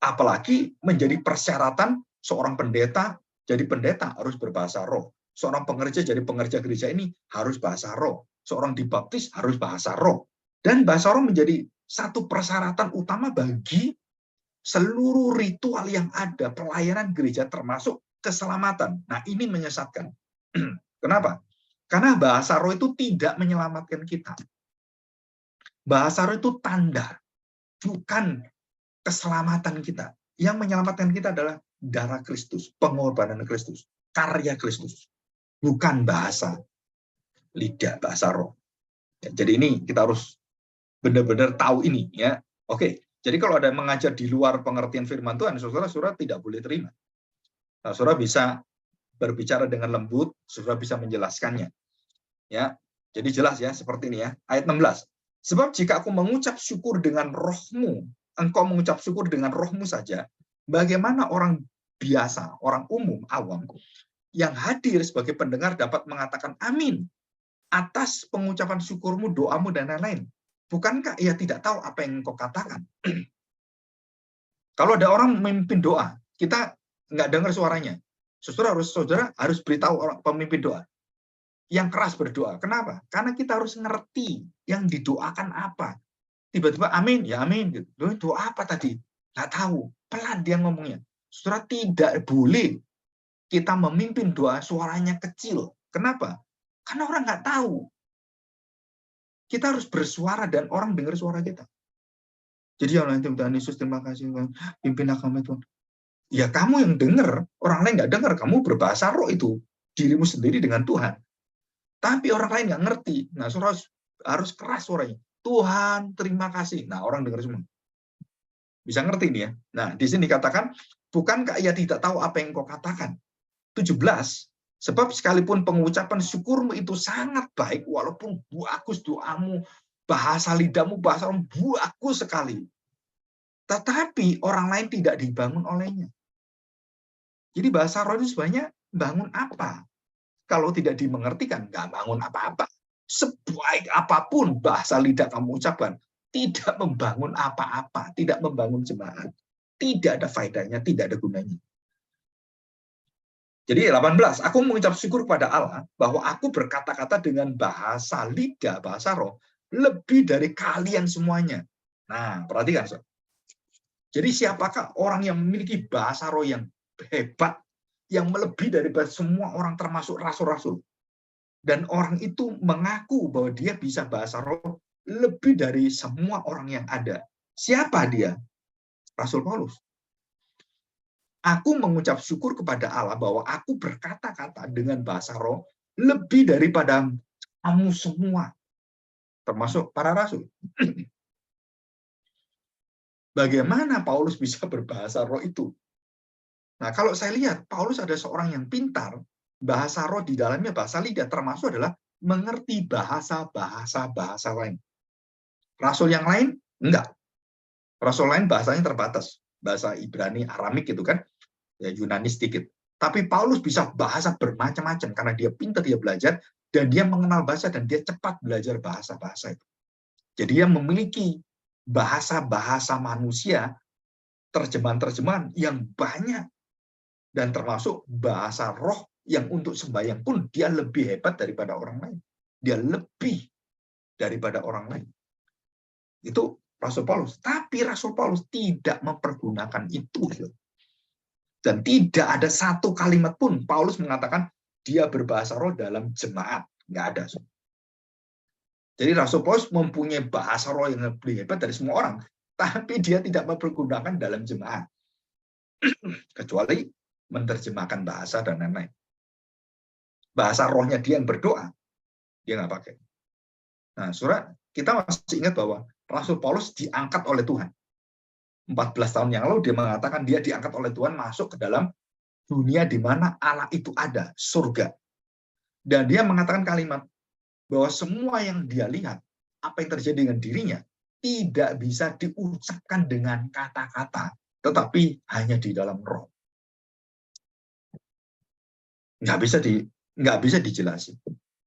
Apalagi menjadi persyaratan seorang pendeta jadi pendeta harus berbahasa roh. Seorang pengerja jadi pengerja gereja ini harus bahasa roh. Seorang dibaptis harus bahasa roh. Dan bahasa roh menjadi satu persyaratan utama bagi seluruh ritual yang ada, pelayanan gereja termasuk keselamatan. Nah, ini menyesatkan. Kenapa? Karena bahasa roh itu tidak menyelamatkan kita. Bahasa roh itu tanda, bukan keselamatan kita. Yang menyelamatkan kita adalah darah Kristus, pengorbanan Kristus, karya Kristus. Bukan bahasa lidah, bahasa roh. Jadi ini kita harus benar-benar tahu ini, ya. Oke, jadi kalau ada yang mengajar di luar pengertian firman Tuhan, saudara-saudara tidak boleh terima. Nah, saudara bisa berbicara dengan lembut, saudara bisa menjelaskannya. Ya, jadi jelas ya seperti ini ya. Ayat 16. Sebab jika aku mengucap syukur dengan rohmu, engkau mengucap syukur dengan rohmu saja, bagaimana orang biasa, orang umum, awam, yang hadir sebagai pendengar dapat mengatakan amin atas pengucapan syukurmu, doamu, dan lain-lain. Bukankah ia tidak tahu apa yang engkau katakan? Kalau ada orang memimpin doa, kita nggak dengar suaranya. Saudara harus beritahu orang pemimpin doa. Yang keras berdoa. Kenapa? Karena kita harus ngerti yang didoakan apa. Tiba-tiba amin, ya amin. Gitu. Doa apa tadi? Nggak tahu. Pelan dia ngomongnya. Saudara tidak boleh kita memimpin doa suaranya kecil. Kenapa? Karena orang nggak tahu. Kita harus bersuara dan orang dengar suara kita. Jadi ya Tuhan Yesus, terima kasih Tuhan, pimpin kami Tuhan. Ya kamu yang dengar, orang lain nggak dengar, kamu berbahasa roh itu, dirimu sendiri dengan Tuhan. Tapi orang lain nggak ngerti. Nah, saudara harus keras suaranya. Tuhan, terima kasih. Nah, orang dengar semua. Bisa ngerti nih ya. Nah, di sini dikatakan, bukankah ia tidak tahu apa yang kau katakan? 17. Sebab sekalipun pengucapan syukurmu itu sangat baik, walaupun bagus doamu, bahasa lidahmu, bahasa bagus sekali. Tetapi orang lain tidak dibangun olehnya. Jadi bahasa roh itu sebenarnya bangun apa? Kalau tidak dimengertikan, nggak bangun apa-apa. Sebaik apapun bahasa lidah kamu ucapkan, tidak membangun apa-apa, tidak membangun jemaat. Tidak ada faedahnya, tidak ada gunanya. Jadi 18, aku mengucap syukur kepada Allah bahwa aku berkata-kata dengan bahasa lidah, bahasa roh, lebih dari kalian semuanya. Nah, perhatikan. Jadi siapakah orang yang memiliki bahasa roh yang hebat, yang melebihi daripada semua orang termasuk rasul-rasul? Dan orang itu mengaku bahwa dia bisa bahasa roh lebih dari semua orang yang ada. Siapa dia? Rasul Paulus. Aku mengucap syukur kepada Allah bahwa aku berkata-kata dengan bahasa roh lebih daripada kamu semua, termasuk para rasul. Bagaimana Paulus bisa berbahasa roh itu? Nah, kalau saya lihat, Paulus ada seorang yang pintar, bahasa roh di dalamnya bahasa lidah, termasuk adalah mengerti bahasa lain. Rasul yang lain, enggak. Rasul lain bahasanya terbatas. Bahasa Ibrani, Aramik gitu kan, ya Yunani sedikit. Tapi Paulus bisa bahasa bermacam-macam, karena dia pintar, dia belajar, dan dia mengenal bahasa, dan dia cepat belajar bahasa-bahasa itu. Jadi dia memiliki bahasa-bahasa manusia, terjemahan-terjemahan yang banyak, dan termasuk bahasa roh yang untuk sembahyang pun dia lebih hebat daripada orang lain. Dia lebih daripada orang lain. Itu Rasul Paulus. Tapi Rasul Paulus tidak mempergunakan itu. Dan tidak ada satu kalimat pun Paulus mengatakan dia berbahasa roh dalam jemaat. Nggak ada. Jadi Rasul Paulus mempunyai bahasa roh yang lebih hebat dari semua orang. Tapi dia tidak mempergunakan dalam jemaat. Kecuali menerjemahkan bahasa dan lain-lain. Bahasa rohnya dia yang berdoa, dia nggak pakai. Nah, saudara, kita masih ingat bahwa Rasul Paulus diangkat oleh Tuhan. 14 tahun yang lalu dia mengatakan dia diangkat oleh Tuhan masuk ke dalam dunia di mana Allah itu ada, surga. Dan dia mengatakan kalimat bahwa semua yang dia lihat, apa yang terjadi dengan dirinya, tidak bisa diucapkan dengan kata-kata, tetapi hanya di dalam roh. Nggak bisa dijelasin.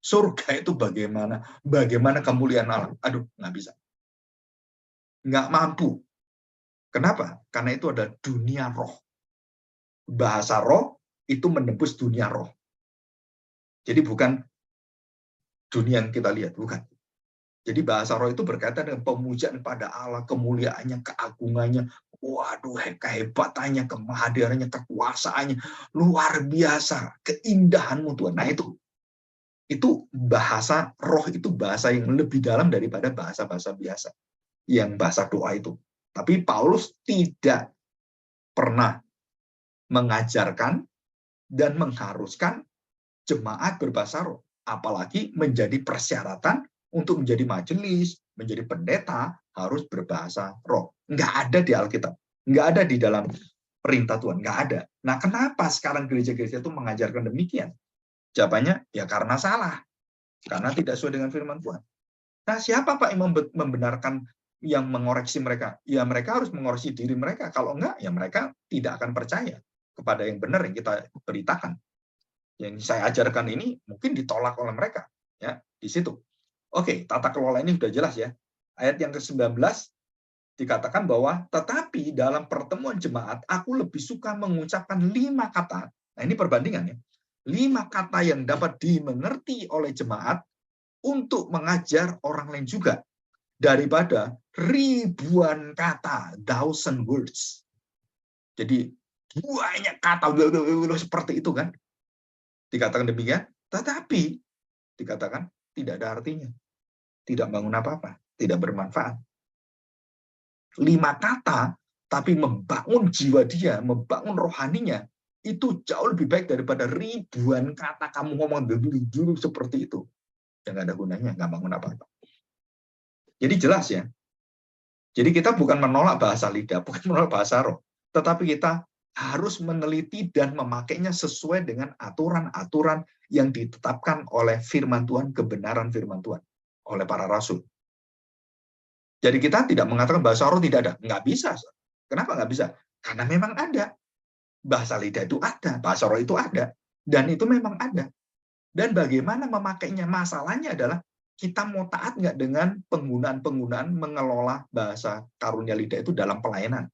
Surga itu bagaimana kemuliaan Allah. Aduh, nggak bisa. Nggak mampu. Kenapa? Karena itu ada dunia roh. Bahasa roh itu menembus dunia roh. Jadi bukan dunia yang kita lihat, bukan. Jadi bahasa roh itu berkaitan dengan pemujaan pada Allah, kemuliaannya, keagungannya, waduh, kehebatannya, kemahadirannya, kekuasaannya, luar biasa, keindahanmu Tuhan. Nah itu bahasa roh, itu bahasa yang lebih dalam daripada bahasa-bahasa biasa, yang bahasa doa itu. Tapi Paulus tidak pernah mengajarkan dan mengharuskan jemaat berbahasa roh, apalagi menjadi persyaratan untuk menjadi majelis, menjadi pendeta, harus berbahasa roh. Nggak ada di Alkitab. Nggak ada di dalam perintah Tuhan. Nggak ada. Nah, kenapa sekarang gereja-gereja itu mengajarkan demikian? Jawabannya, ya karena salah. Karena tidak sesuai dengan firman Tuhan. Nah, siapa Pak yang membenarkan, yang mengoreksi mereka? Ya, mereka harus mengoreksi diri mereka. Kalau enggak, ya mereka tidak akan percaya kepada yang benar yang kita beritakan. Yang saya ajarkan ini mungkin ditolak oleh mereka. Ya, di situ. Oke, tata kelola ini sudah jelas ya. Ayat yang ke-19 dikatakan bahwa, tetapi dalam pertemuan jemaat, aku lebih suka mengucapkan 5 kata. Nah, ini perbandingannya. 5 kata yang dapat dimengerti oleh jemaat untuk mengajar orang lain juga, daripada ribuan kata, thousand words. Jadi, banyak kata, seperti itu kan. Dikatakan demikian, tetapi dikatakan tidak ada artinya. Tidak bangun apa-apa, tidak bermanfaat. 5 kata, tapi membangun jiwa dia, membangun rohaninya, itu jauh lebih baik daripada ribuan kata kamu ngomong dulu seperti itu. Yang nggak ada gunanya, nggak bangun apa-apa. Jadi jelas ya. Jadi kita bukan menolak bahasa lidah, bukan menolak bahasa roh, tetapi kita harus meneliti dan memakainya sesuai dengan aturan-aturan yang ditetapkan oleh firman Tuhan, kebenaran firman Tuhan, oleh para rasul. Jadi kita tidak mengatakan bahasa roh tidak ada. Nggak bisa. Kenapa nggak bisa? Karena memang ada. Bahasa lidah itu ada, bahasa roh itu ada. Dan itu memang ada. Dan bagaimana memakainya? Masalahnya adalah kita mau taat nggak dengan penggunaan-penggunaan mengelola bahasa karunia lidah itu dalam pelayanan.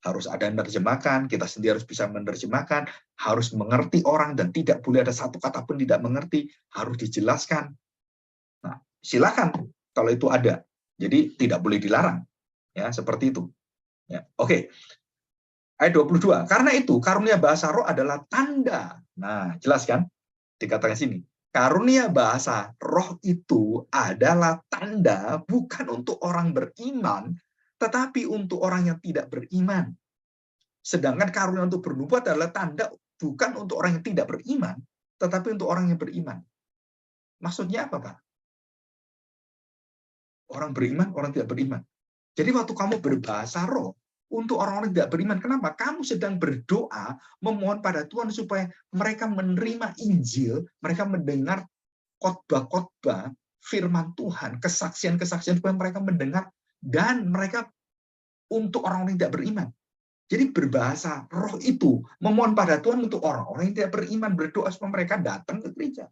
Harus ada yang menerjemahkan, kita sendiri harus bisa menerjemahkan, harus mengerti orang, dan tidak boleh ada satu kata pun tidak mengerti, harus dijelaskan. Nah, silakan kalau itu ada. Jadi tidak boleh dilarang. Ya, seperti itu. Ya, oke. Ayat 22. Karena itu, karunia bahasa roh adalah tanda. Nah, jelas kan? Dikatakan sini. Karunia bahasa roh itu adalah tanda bukan untuk orang beriman, tetapi untuk orang yang tidak beriman. Sedangkan karunia untuk bernubuat adalah tanda bukan untuk orang yang tidak beriman, tetapi untuk orang yang beriman. Maksudnya apa, Pak? Orang beriman, orang tidak beriman. Jadi waktu kamu berbahasa roh, untuk orang-orang tidak beriman, kenapa? Kamu sedang berdoa, memohon pada Tuhan supaya mereka menerima Injil, mereka mendengar khotbah-khotbah, firman Tuhan, kesaksian-kesaksian supaya mereka mendengar, dan mereka untuk orang-orang yang tidak beriman. Jadi berbahasa roh itu memohon pada Tuhan untuk orang-orang yang tidak beriman, berdoa supaya mereka datang ke gereja.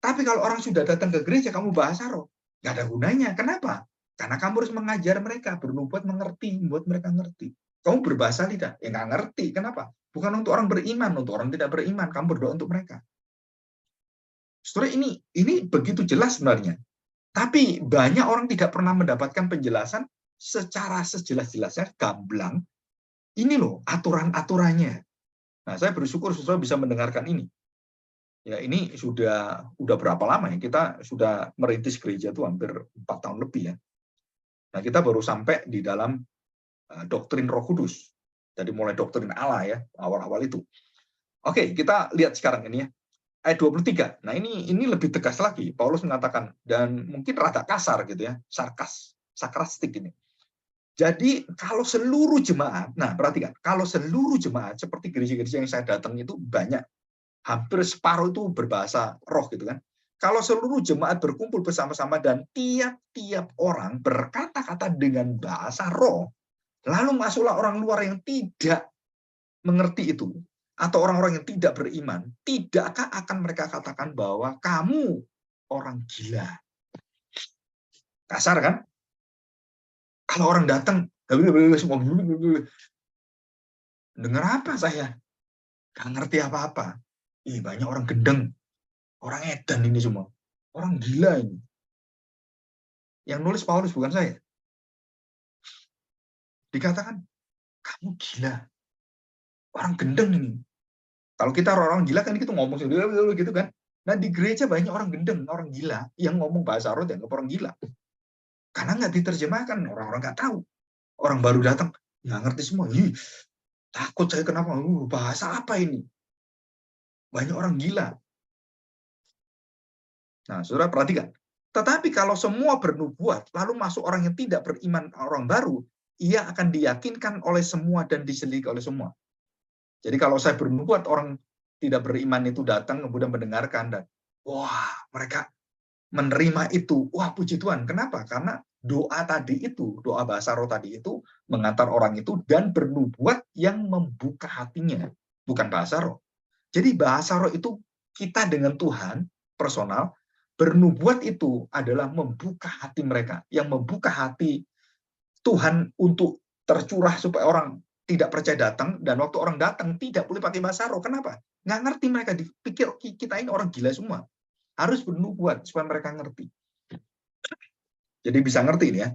Tapi kalau orang sudah datang ke gereja, kamu bahasa roh, nggak ada gunanya. Kenapa? Karena kamu harus mengajar mereka, bernubuat mengerti, membuat mereka ngerti. Kamu berbahasa lidah, ya nggak ngerti. Kenapa? Bukan untuk orang beriman, untuk orang tidak beriman. Kamu berdoa untuk mereka. Saudara, ini begitu jelas sebenarnya. Tapi banyak orang tidak pernah mendapatkan penjelasan secara sejelas-jelasnya, gamblang. Ini loh aturan-aturannya. Nah, saya bersyukur saudara bisa mendengarkan ini. Ya, ini sudah berapa lama ya? Kita sudah merintis gereja itu hampir 4 tahun lebih ya. Nah, kita baru sampai di dalam doktrin Roh Kudus. Jadi mulai doktrin Allah ya, awal-awal itu. Oke, kita lihat sekarang ini ya. Ayat 23. Nah, ini lebih tegas lagi. Paulus mengatakan, dan mungkin rada kasar gitu ya, sarkastik ini. Jadi kalau seluruh jemaat, nah perhatikan, kalau seluruh jemaat seperti gereja-gereja yang saya datang itu banyak, hampir separuh itu berbahasa roh gitu kan. Kalau seluruh jemaat berkumpul bersama-sama dan tiap-tiap orang berkata-kata dengan bahasa roh, lalu masuklah orang luar yang tidak mengerti itu, atau orang-orang yang tidak beriman, tidakkah akan mereka katakan bahwa kamu orang gila? Kasar kan? Kalau orang datang, dengar apa saya? Gak ngerti apa-apa. Banyak orang gendeng, orang edan ini semua. Orang gila ini. Yang nulis Paulus bukan saya. Dikatakan, kamu gila. Orang gendeng ini. Kalau kita orang gila kan kita ngomong gitu kan. Nah di gereja banyak orang gendeng, orang gila yang ngomong bahasa roh dianggap orang gila. Karena nggak diterjemahkan, orang-orang nggak tahu. Orang baru datang, nggak ngerti semua. Takut saya kenapa? Bahasa apa ini? Banyak orang gila. Nah, saudara perhatikan. Tetapi kalau semua bernubuat, lalu masuk orang yang tidak beriman, orang baru, ia akan diyakinkan oleh semua dan diselidiki oleh semua. Jadi kalau saya bernubuat, orang tidak beriman itu datang, kemudian mendengarkan, dan wah, mereka menerima itu. Wah, puji Tuhan. Kenapa? Karena doa tadi itu, doa bahasa roh tadi itu, mengantar orang itu, dan bernubuat yang membuka hatinya. Bukan bahasa roh. Jadi bahasa roh itu kita dengan Tuhan, personal. Bernubuat itu adalah membuka hati mereka, yang membuka hati Tuhan untuk tercurah supaya orang tidak percaya datang, dan waktu orang datang tidak boleh pakai bahasa roh. Kenapa? Nggak ngerti mereka, dipikir kita ini orang gila semua. Harus bernubuat supaya mereka ngerti. Jadi bisa ngerti ini ya.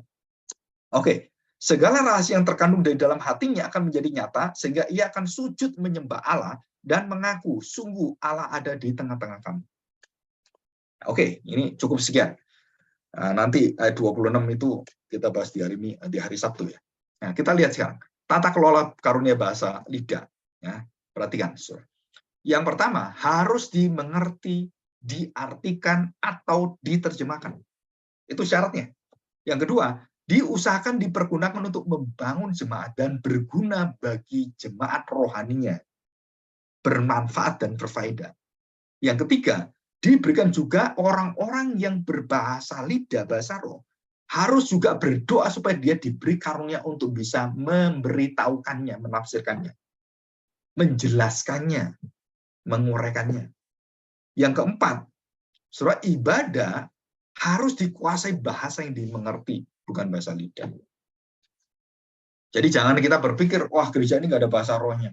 Oke, segala rahasia yang terkandung dari dalam hatinya akan menjadi nyata, sehingga ia akan sujud menyembah Allah dan mengaku, sungguh Allah ada di tengah-tengah kamu. Oke, ini cukup sekian. Nanti ayat 26 itu kita bahas di hari Sabtu ya. Nah, kita lihat sekarang tata kelola karunia bahasa lidah. Ya, perhatikan, saudara. Yang pertama harus dimengerti, diartikan atau diterjemahkan. Itu syaratnya. Yang kedua, diusahakan dipergunakan untuk membangun jemaat dan berguna bagi jemaat rohaninya, bermanfaat dan berfaedah. Yang ketiga, diberikan juga orang-orang yang berbahasa lidah, bahasa roh, harus juga berdoa supaya dia diberi karunia untuk bisa memberitahukannya, menafsirkannya, menjelaskannya, menguraikannya. Yang keempat, surah ibadah harus dikuasai bahasa yang dimengerti, bukan bahasa lidah. Jadi jangan kita berpikir, wah gereja ini nggak ada bahasa rohnya.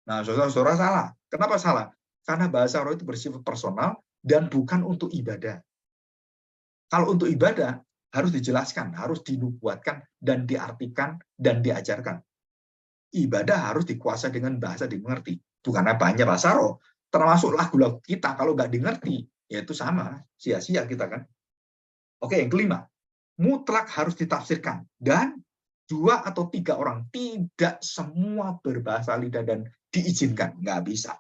Nah, saudara-saudara salah. Kenapa salah? Karena bahasa roh itu bersifat personal dan bukan untuk ibadah. Kalau untuk ibadah, harus dijelaskan, harus dinubuatkan, dan diartikan, dan diajarkan. Ibadah harus dikuasai dengan bahasa dimengerti. Bukan banyak bahasa roh. Termasuk lagu-lagu kita, kalau nggak dimengerti, ya itu sama, sia-sia kita kan. Oke, yang kelima, mutlak harus ditafsirkan. Dan 2 atau 3 orang, tidak semua berbahasa lidah dan diizinkan. Nggak bisa.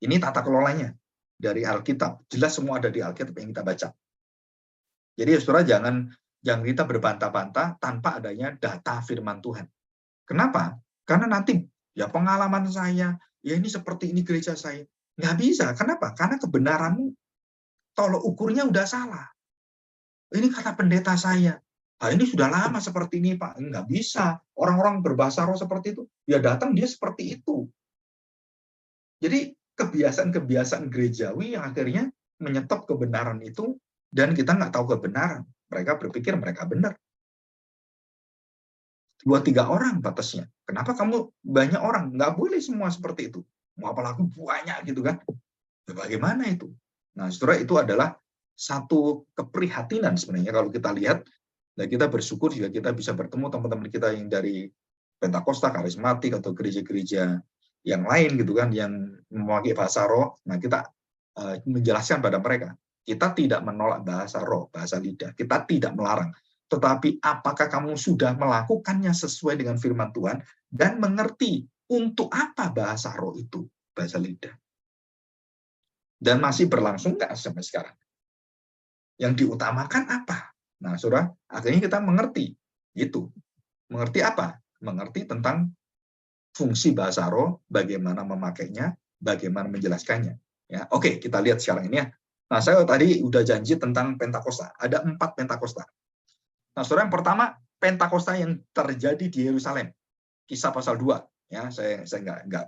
Ini tata kelolanya dari Alkitab. Jelas semua ada di Alkitab yang kita baca. Jadi saudara jangan kita berbantah-bantah tanpa adanya data firman Tuhan. Kenapa? Karena nanti ya pengalaman saya, ya ini seperti ini gereja saya. Nggak bisa. Kenapa? Karena kebenaranmu tolok ukurnya udah salah. Ini kata pendeta saya. Nah, ini sudah lama seperti ini, Pak. Nggak bisa. Orang-orang berbahasa roh seperti itu, ya datang dia seperti itu. Jadi kebiasaan-kebiasaan gerejawi yang akhirnya menyetop kebenaran itu, dan kita nggak tahu kebenaran. Mereka berpikir mereka benar. 2-3 orang batasnya. Kenapa kamu banyak orang? Nggak boleh semua seperti itu. Mau apalagi banyak gitu kan. Ya, bagaimana itu? Nah, saudara, itu adalah satu keprihatinan sebenarnya kalau kita lihat, dan kita bersyukur juga kita bisa bertemu teman-teman kita yang dari Pentakosta, karismatik, atau gereja-gereja yang lain gitu kan, yang memakai bahasa roh. Nah, kita menjelaskan pada mereka, kita tidak menolak bahasa roh, bahasa lidah, kita tidak melarang. Tetapi apakah kamu sudah melakukannya sesuai dengan firman Tuhan dan mengerti untuk apa bahasa roh itu, bahasa lidah? Dan masih berlangsung nggak sampai sekarang? Yang diutamakan apa? Nah, saudara, akhirnya kita mengerti. Gitu. Mengerti apa? Mengerti tentang fungsi bahasa roh, bagaimana memakainya, bagaimana menjelaskannya. Ya, oke, kita lihat sekarang ini ya. Nah, saya tadi udah janji tentang Pentakosta. Ada 4 Pentakosta. Nah, saudara, yang pertama, Pentakosta yang terjadi di Yerusalem. Kisah pasal 2. Ya, saya nggak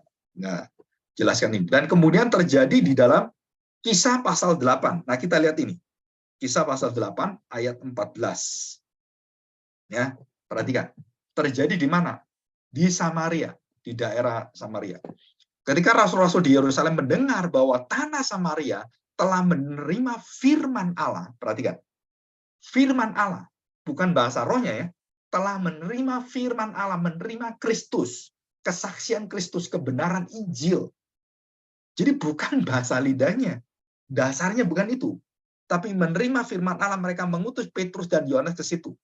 jelaskan ini. Dan kemudian terjadi di dalam Kisah pasal 8. Nah, kita lihat ini. Kisah pasal 8 ayat 14. Ya, perhatikan. Terjadi di mana? Di Samaria, di daerah Samaria. Ketika rasul-rasul di Yerusalem mendengar bahwa tanah Samaria telah menerima firman Allah, perhatikan. Firman Allah, bukan bahasa rohnya ya, telah menerima firman Allah, menerima Kristus, kesaksian Kristus, kebenaran Injil. Jadi bukan bahasa lidahnya. Dasarnya bukan itu. Tapi menerima firman Allah, mereka mengutus Petrus dan Yohanes ke situ.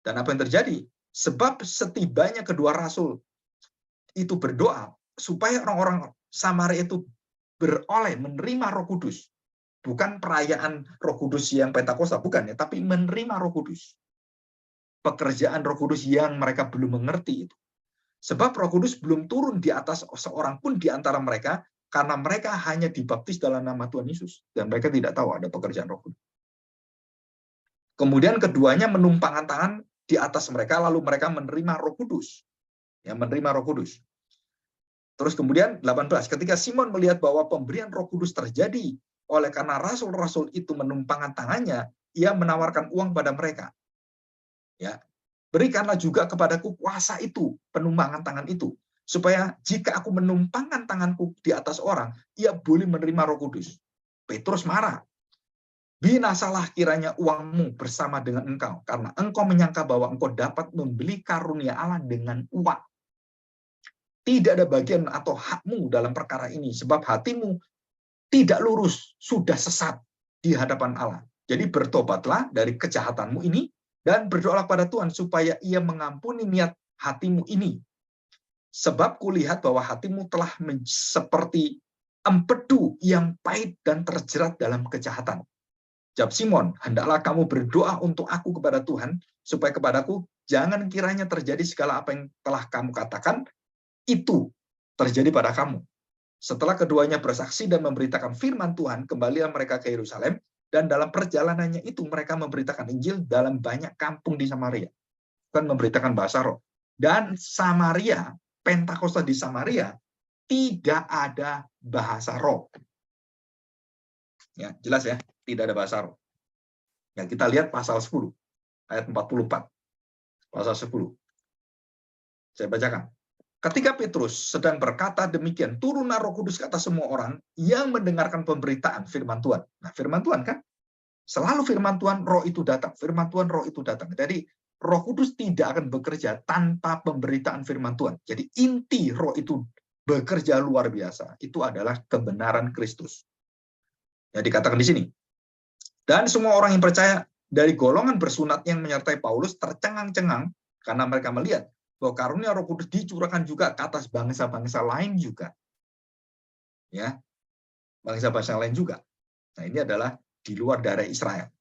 Dan apa yang terjadi? Sebab setibanya kedua rasul itu berdoa supaya orang-orang Samaria itu beroleh menerima Roh Kudus. Bukan perayaan Roh Kudus yang Pentakosta, bukan ya, tapi menerima Roh Kudus. Pekerjaan Roh Kudus yang mereka belum mengerti itu. Sebab Roh Kudus belum turun di atas seorang pun di antara mereka, karena mereka hanya dibaptis dalam nama Tuhan Yesus. Dan mereka tidak tahu ada pekerjaan Roh Kudus. Kemudian keduanya menumpangkan tangan di atas mereka, lalu mereka menerima Roh Kudus. Ya, menerima Roh Kudus. Terus kemudian 18, ketika Simon melihat bahwa pemberian Roh Kudus terjadi oleh karena rasul-rasul itu menumpangkan tangannya, ia menawarkan uang pada mereka. Ya, berikanlah juga kepadaku kuasa itu, penumpangan tangan itu, supaya jika aku menumpangkan tanganku di atas orang, ia boleh menerima Roh Kudus. Petrus marah. Binasalah kiranya uangmu bersama dengan engkau, karena engkau menyangka bahwa engkau dapat membeli karunia Allah dengan uang. Tidak ada bagian atau hakmu dalam perkara ini, sebab hatimu tidak lurus, sudah sesat di hadapan Allah. Jadi bertobatlah dari kejahatanmu ini, dan berdoalah pada Tuhan supaya ia mengampuni niat hatimu ini. Sebab kulihat bahwa hatimu telah seperti empedu yang pahit dan terjerat dalam kejahatan. Jawab Simon, hendaklah kamu berdoa untuk aku kepada Tuhan, supaya kepadaku jangan kiranya terjadi segala apa yang telah kamu katakan, itu terjadi pada kamu. Setelah keduanya bersaksi dan memberitakan firman Tuhan, kembalilah mereka ke Yerusalem, dan dalam perjalanannya itu mereka memberitakan Injil dalam banyak kampung di Samaria. Bukan memberitakan bahasa roh. Dan Samaria, Pentakosta di Samaria, tidak ada bahasa roh. Ya, jelas ya, tidak ada bahasa roh. Ya, kita lihat pasal 10, ayat 44. Pasal 10. Saya bacakan. Ketika Petrus sedang berkata demikian, turunlah Roh Kudus ke atas semua orang yang mendengarkan pemberitaan firman Tuhan. Nah, firman Tuhan kan? Selalu firman Tuhan, roh itu datang. Firman Tuhan, roh itu datang. Jadi, Roh Kudus tidak akan bekerja tanpa pemberitaan firman Tuhan. Jadi, inti roh itu bekerja luar biasa. Itu adalah kebenaran Kristus. Ya, dikatakan di sini. Dan semua orang yang percaya dari golongan bersunat yang menyertai Paulus tercengang-cengang karena mereka melihat bahwa karunia Roh Kudus dicurahkan juga ke atas bangsa-bangsa lain juga. Ya. Bangsa-bangsa lain juga. Nah, ini adalah di luar dari Israel.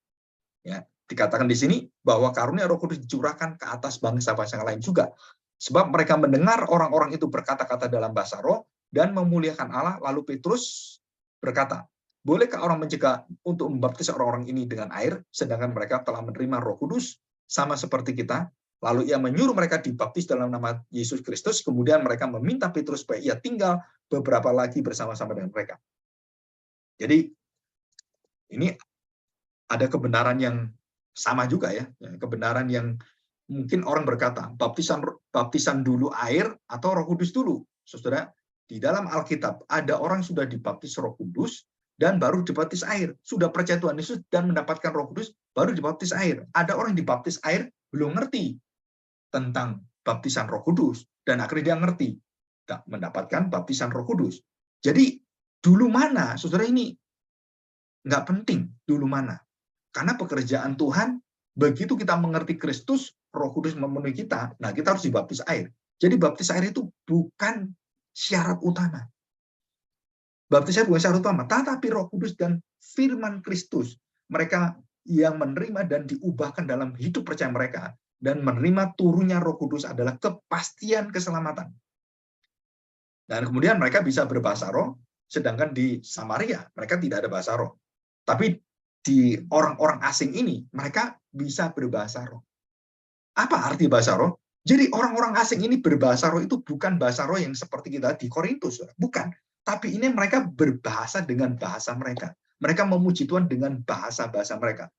Ya, dikatakan di sini bahwa karunia Roh Kudus dicurahkan ke atas bangsa-bangsa lain juga. Sebab mereka mendengar orang-orang itu berkata-kata dalam bahasa roh dan memuliakan Allah, lalu Petrus berkata, bolehkah orang mencegah untuk membaptis orang-orang ini dengan air, sedangkan mereka telah menerima Roh Kudus sama seperti kita? Lalu ia menyuruh mereka dibaptis dalam nama Yesus Kristus, kemudian mereka meminta Petrus supaya ia tinggal beberapa lagi bersama-sama dengan mereka. Jadi, ini ada kebenaran yang sama juga ya, kebenaran yang mungkin orang berkata, baptisan dulu air atau Roh Kudus dulu. Saudara, di dalam Alkitab ada orang sudah dibaptis Roh Kudus dan baru dibaptis air. Sudah percaya Tuhan Yesus dan mendapatkan Roh Kudus, baru dibaptis air. Ada orang yang dibaptis air belum ngerti tentang baptisan Roh Kudus, dan akhirnya dia ngerti, mendapatkan baptisan Roh Kudus. Jadi dulu mana, saudara, ini nggak penting dulu mana. Karena pekerjaan Tuhan, begitu kita mengerti Kristus, Roh Kudus memenuhi kita, nah kita harus dibaptis air. Jadi baptis air itu bukan syarat utama. Baptis air bukan syarat utama, tetapi Roh Kudus dan firman Kristus, mereka yang menerima dan diubahkan dalam hidup percaya mereka, dan menerima turunnya Roh Kudus adalah kepastian keselamatan. Dan kemudian mereka bisa berbahasa roh, sedangkan di Samaria mereka tidak ada bahasa roh. Tapi di orang-orang asing ini, mereka bisa berbahasa roh. Apa arti bahasa roh? Jadi orang-orang asing ini berbahasa roh itu bukan bahasa roh yang seperti kita di Korintus. Bukan. Tapi ini mereka berbahasa dengan bahasa mereka. Mereka memuji Tuhan dengan bahasa-bahasa mereka.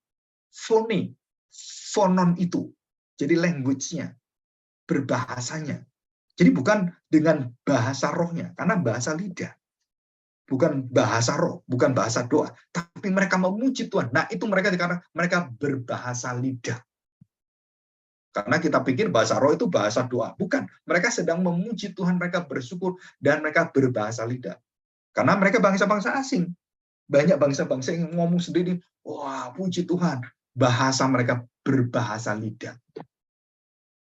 Phone, phonon itu. Jadi language-nya, berbahasanya. Jadi bukan dengan bahasa rohnya, karena bahasa lidah. Bukan bahasa roh, bukan bahasa doa. Tapi mereka memuji Tuhan. Nah, itu mereka dikatakan mereka berbahasa lidah. Karena kita pikir bahasa roh itu bahasa doa. Bukan. Mereka sedang memuji Tuhan, mereka bersyukur, dan mereka berbahasa lidah. Karena mereka bangsa-bangsa asing. Banyak bangsa-bangsa yang ngomong sendiri, wah, puji Tuhan. Bahasa mereka berbahasa lidah.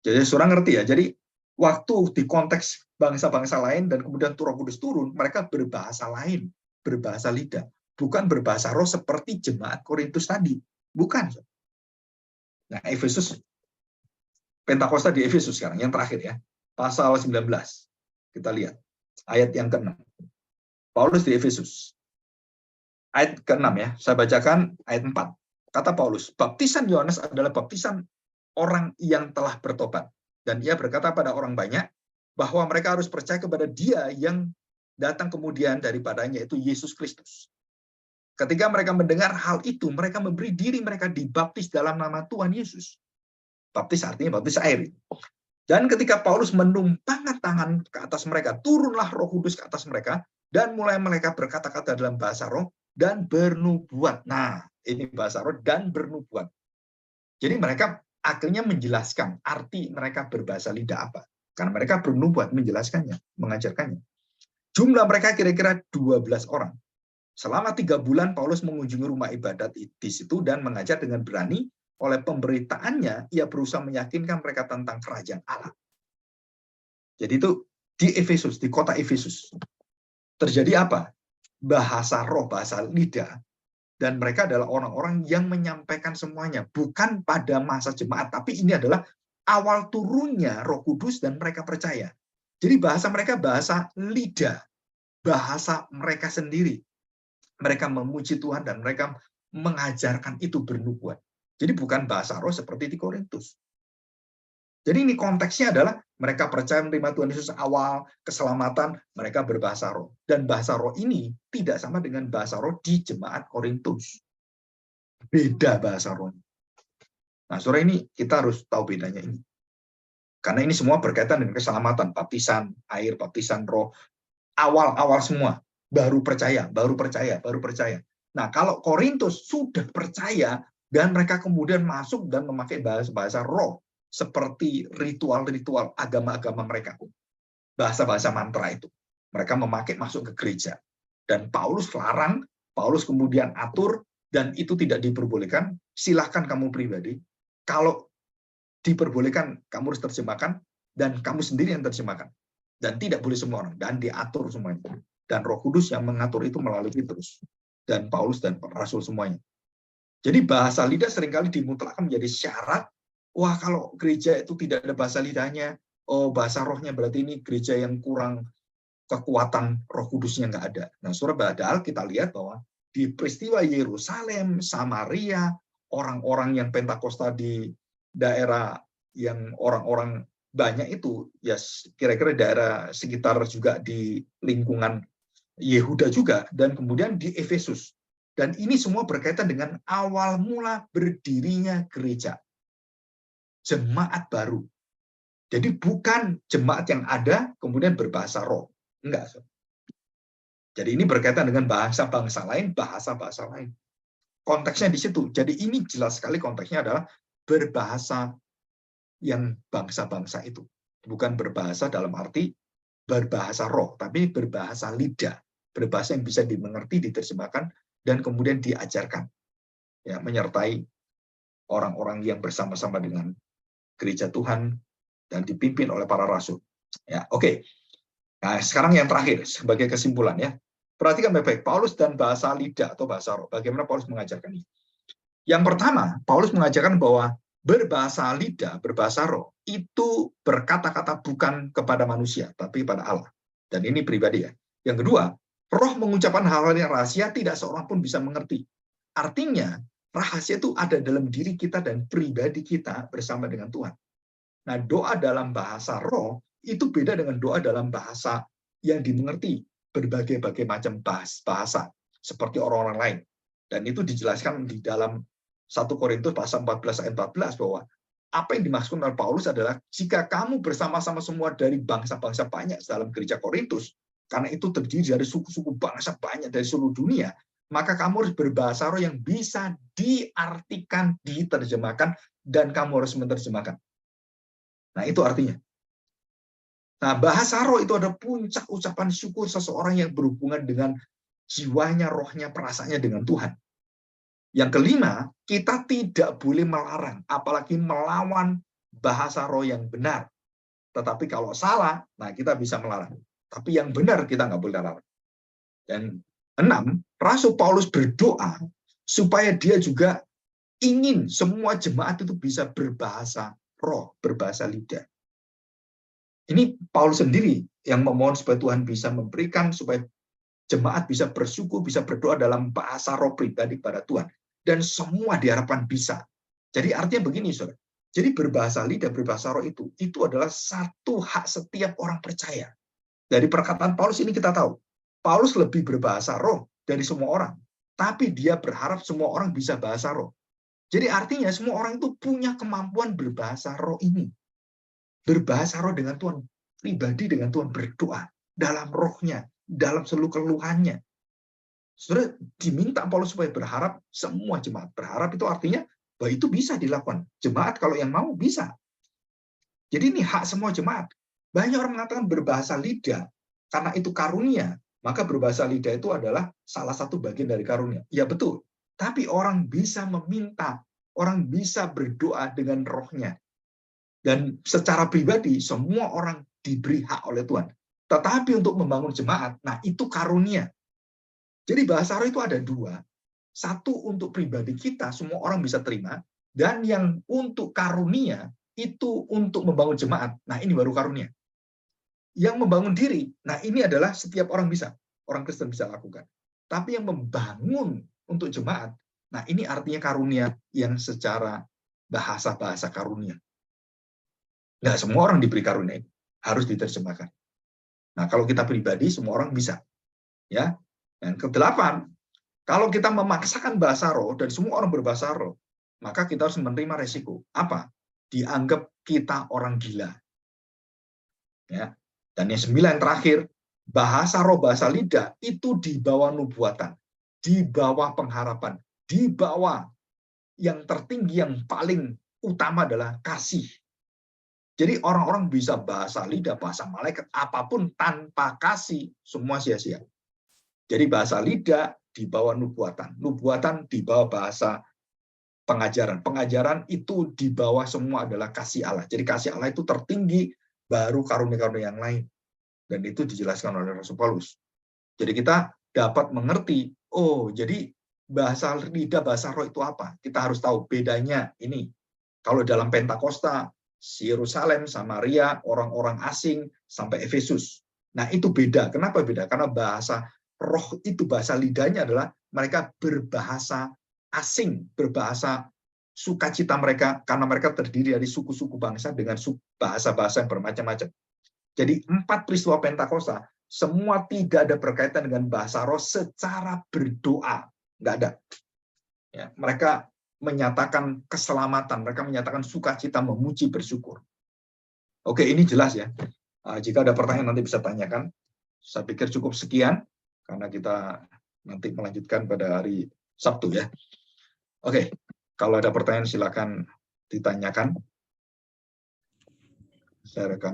Jadi, saudara ngerti ya? Jadi, waktu di konteks bangsa-bangsa lain dan kemudian Roh Kudus turun, mereka berbahasa lain, berbahasa lidah. Bukan berbahasa roh seperti jemaat Korintus tadi. Bukan. Nah, Efesus, Pentakosta di Efesus sekarang, yang terakhir ya. Pasal 19. Kita lihat. Ayat yang ke-6. Paulus di Efesus. Ayat ke-6 ya. Saya bacakan ayat 4. Kata Paulus, baptisan Yohanes adalah baptisan orang yang telah bertobat. Dan ia berkata pada orang banyak bahwa mereka harus percaya kepada Dia yang datang kemudian daripadanya, yaitu Yesus Kristus. Ketika mereka mendengar hal itu, mereka memberi diri mereka dibaptis dalam nama Tuhan Yesus. Baptis artinya baptis air. Dan ketika Paulus menumpangkan tangan ke atas mereka, turunlah Roh Kudus ke atas mereka, dan mulai mereka berkata-kata dalam bahasa roh dan bernubuat. Nah, ini bahasa roh dan bernubuat. Jadi mereka akhirnya menjelaskan arti mereka berbahasa lidah apa. Karena mereka bernubuat menjelaskannya, mengajarkannya. Jumlah mereka kira-kira 12 orang. Selama 3 bulan Paulus mengunjungi rumah ibadat di situ dan mengajar dengan berani. Oleh pemberitaannya, ia berusaha meyakinkan mereka tentang kerajaan Allah. Jadi itu di Efesus, di kota Efesus. Terjadi apa? Bahasa roh, bahasa lidah. Dan mereka adalah orang-orang yang menyampaikan semuanya. Bukan pada masa jemaat, tapi ini adalah awal turunnya Roh Kudus dan mereka percaya. Jadi bahasa mereka bahasa lidah. Bahasa mereka sendiri. Mereka memuji Tuhan dan mereka mengajarkan itu bernubuat. Jadi bukan bahasa roh seperti di Korintus. Jadi ini konteksnya adalah mereka percaya menerima Tuhan Yesus awal, keselamatan, mereka berbahasa roh. Dan bahasa roh ini tidak sama dengan bahasa roh di jemaat Korintus. Beda bahasa roh. Nah, saudara, ini kita harus tahu bedanya ini. Karena ini semua berkaitan dengan keselamatan, baptisan air, baptisan roh. Awal-awal semua. Baru percaya, baru percaya, baru percaya. Nah, kalau Korintus sudah percaya, dan mereka kemudian masuk dan memakai bahasa roh, seperti ritual-ritual agama-agama mereka. Bahasa-bahasa mantra itu. Mereka memakai masuk ke gereja. Dan Paulus larang, Paulus kemudian atur, dan itu tidak diperbolehkan. Silahkan kamu pribadi. Kalau diperbolehkan, kamu harus terjemahkan, dan kamu sendiri yang terjemahkan. Dan tidak boleh semua orang. Dan diatur semuanya. Dan Roh Kudus yang mengatur itu melalui Petrus. Dan Paulus dan Rasul semuanya. Jadi bahasa lidah seringkali dimutlakkan menjadi syarat. Wah, kalau gereja itu tidak ada bahasa lidahnya, oh bahasa rohnya berarti ini gereja yang kurang kekuatan Roh Kudusnya nggak ada. Nah, saudara, padahal kita lihat bahwa di peristiwa Yerusalem, Samaria, orang-orang yang Pentakosta di daerah yang orang-orang banyak itu, ya kira-kira daerah sekitar juga di lingkungan Yehuda juga, dan kemudian di Efesus. Dan ini semua berkaitan dengan awal mula berdirinya gereja. Jemaat baru. Jadi bukan jemaat yang ada kemudian berbahasa roh. Enggak. Jadi ini berkaitan dengan bahasa bangsa lain, bahasa-bahasa lain. Konteksnya di situ. Jadi ini jelas sekali konteksnya adalah berbahasa yang bangsa-bangsa itu. Bukan berbahasa dalam arti berbahasa roh, tapi berbahasa lidah. Berbahasa yang bisa dimengerti, diterjemahkan, dan kemudian diajarkan. Ya, menyertai orang-orang yang bersama-sama dengan gereja Tuhan dan dipimpin oleh para rasul. Ya, oke. Nah, sekarang yang terakhir sebagai kesimpulan ya. Perhatikan baik-baik, Paulus dan bahasa lidah atau bahasa roh. Bagaimana Paulus mengajarkan ini? Yang pertama, Paulus mengajarkan bahwa berbahasa lidah, berbahasa roh, itu berkata-kata bukan kepada manusia, tapi pada Allah. Dan ini pribadi ya. Yang kedua, roh mengucapkan hal-hal yang rahasia tidak seorang pun bisa mengerti. Artinya, rahasia itu ada dalam diri kita dan pribadi kita bersama dengan Tuhan. Nah, doa dalam bahasa roh itu beda dengan doa dalam bahasa yang dimengerti, berbagai-bagai macam bahasa, seperti orang-orang lain. Dan itu dijelaskan di dalam 1 Korintus pasal 14 ayat 14 bahwa apa yang dimaksudkan oleh Paulus adalah jika kamu bersama-sama semua dari bangsa-bangsa banyak dalam gereja Korintus, karena itu terdiri dari suku-suku bangsa banyak dari seluruh dunia, maka kamu harus berbahasa roh yang bisa diartikan, diterjemahkan, dan kamu harus menerjemahkan. Nah, itu artinya. Nah, bahasa roh itu ada puncak ucapan syukur seseorang yang berhubungan dengan jiwanya, rohnya, perasaannya dengan Tuhan. Yang kelima, kita tidak boleh melarang, apalagi melawan bahasa roh yang benar. Tetapi kalau salah, nah kita bisa melarang. Tapi yang benar kita nggak boleh larang. Dan 6, Rasul Paulus berdoa supaya dia juga ingin semua jemaat itu bisa berbahasa roh, berbahasa lidah. Ini Paulus sendiri yang memohon supaya Tuhan bisa memberikan, supaya jemaat bisa bersyukur, bisa berdoa dalam bahasa roh pribadi pada Tuhan. Dan semua diharapkan bisa. Jadi artinya begini, saudara. Jadi berbahasa lidah, berbahasa roh itu adalah satu hak setiap orang percaya. Dari perkataan Paulus ini kita tahu, Paulus lebih berbahasa roh dari semua orang. Tapi dia berharap semua orang bisa bahasa roh. Jadi artinya semua orang itu punya kemampuan berbahasa roh ini. Berbahasa roh dengan Tuhan, pribadi dengan Tuhan, berdoa dalam rohnya, dalam seluruh keluhannya. Saudara, diminta Paulus supaya berharap semua jemaat. Berharap itu artinya bahwa itu bisa dilakukan. Jemaat kalau yang mau bisa. Jadi ini hak semua jemaat. Banyak orang mengatakan berbahasa lidah karena itu karunia. Maka berbahasa lidah itu adalah salah satu bagian dari karunia. Ya betul. Tapi orang bisa meminta, orang bisa berdoa dengan rohnya. Dan secara pribadi semua orang diberi hak oleh Tuhan. Tetapi untuk membangun jemaat, nah itu karunia. Jadi bahasa roh itu ada dua. Satu untuk pribadi kita, semua orang bisa terima. Dan yang untuk karunia, itu untuk membangun jemaat. Nah ini baru karunia. Yang membangun diri, nah ini adalah setiap orang bisa. Orang Kristen bisa lakukan. Tapi yang membangun untuk jemaat, nah ini artinya karunia yang secara bahasa-bahasa karunia. Nah semua orang diberi karunia itu. Harus diterjemahkan. Nah kalau kita pribadi, semua orang bisa. Ya. Dan ke-8, kalau kita memaksakan bahasa roh dan semua orang berbahasa roh, maka kita harus menerima resiko. Apa? Dianggap kita orang gila. Ya. Dan yang 9 terakhir, bahasa roh, bahasa lidah itu di bawah nubuatan, di bawah pengharapan, di bawah yang tertinggi, yang paling utama adalah kasih. Jadi orang-orang bisa bahasa lidah, bahasa malaikat, apapun tanpa kasih, semua sia-sia. Jadi bahasa lidah di bawah nubuatan. Nubuatan di bawah bahasa pengajaran. Pengajaran itu di bawah semua adalah kasih Allah. Jadi kasih Allah itu tertinggi, baru karunia-karunia yang lain. Dan itu dijelaskan oleh Rasul Paulus. Jadi kita dapat mengerti, oh jadi bahasa lidah, bahasa roh itu apa? Kita harus tahu bedanya ini. Kalau dalam Pentakosta, Yerusalem, Samaria, orang-orang asing, sampai Efesus. Nah itu beda. Kenapa beda? Karena bahasa roh itu, bahasa lidahnya adalah mereka berbahasa asing, berbahasa sukacita mereka, karena mereka terdiri dari suku-suku bangsa dengan bahasa-bahasa yang bermacam-macam. Jadi 4 peristiwa Pentakosta, semua tidak ada berkaitan dengan bahasa roh secara berdoa. Nggak ada. Ya, mereka menyatakan keselamatan, mereka menyatakan sukacita, memuji, bersyukur. Oke, ini jelas ya. Jika ada pertanyaan nanti bisa tanyakan. Saya pikir cukup sekian. karena kita nanti melanjutkan pada hari Sabtu ya. Oke, kalau ada pertanyaan silakan ditanyakan. Saya rekam.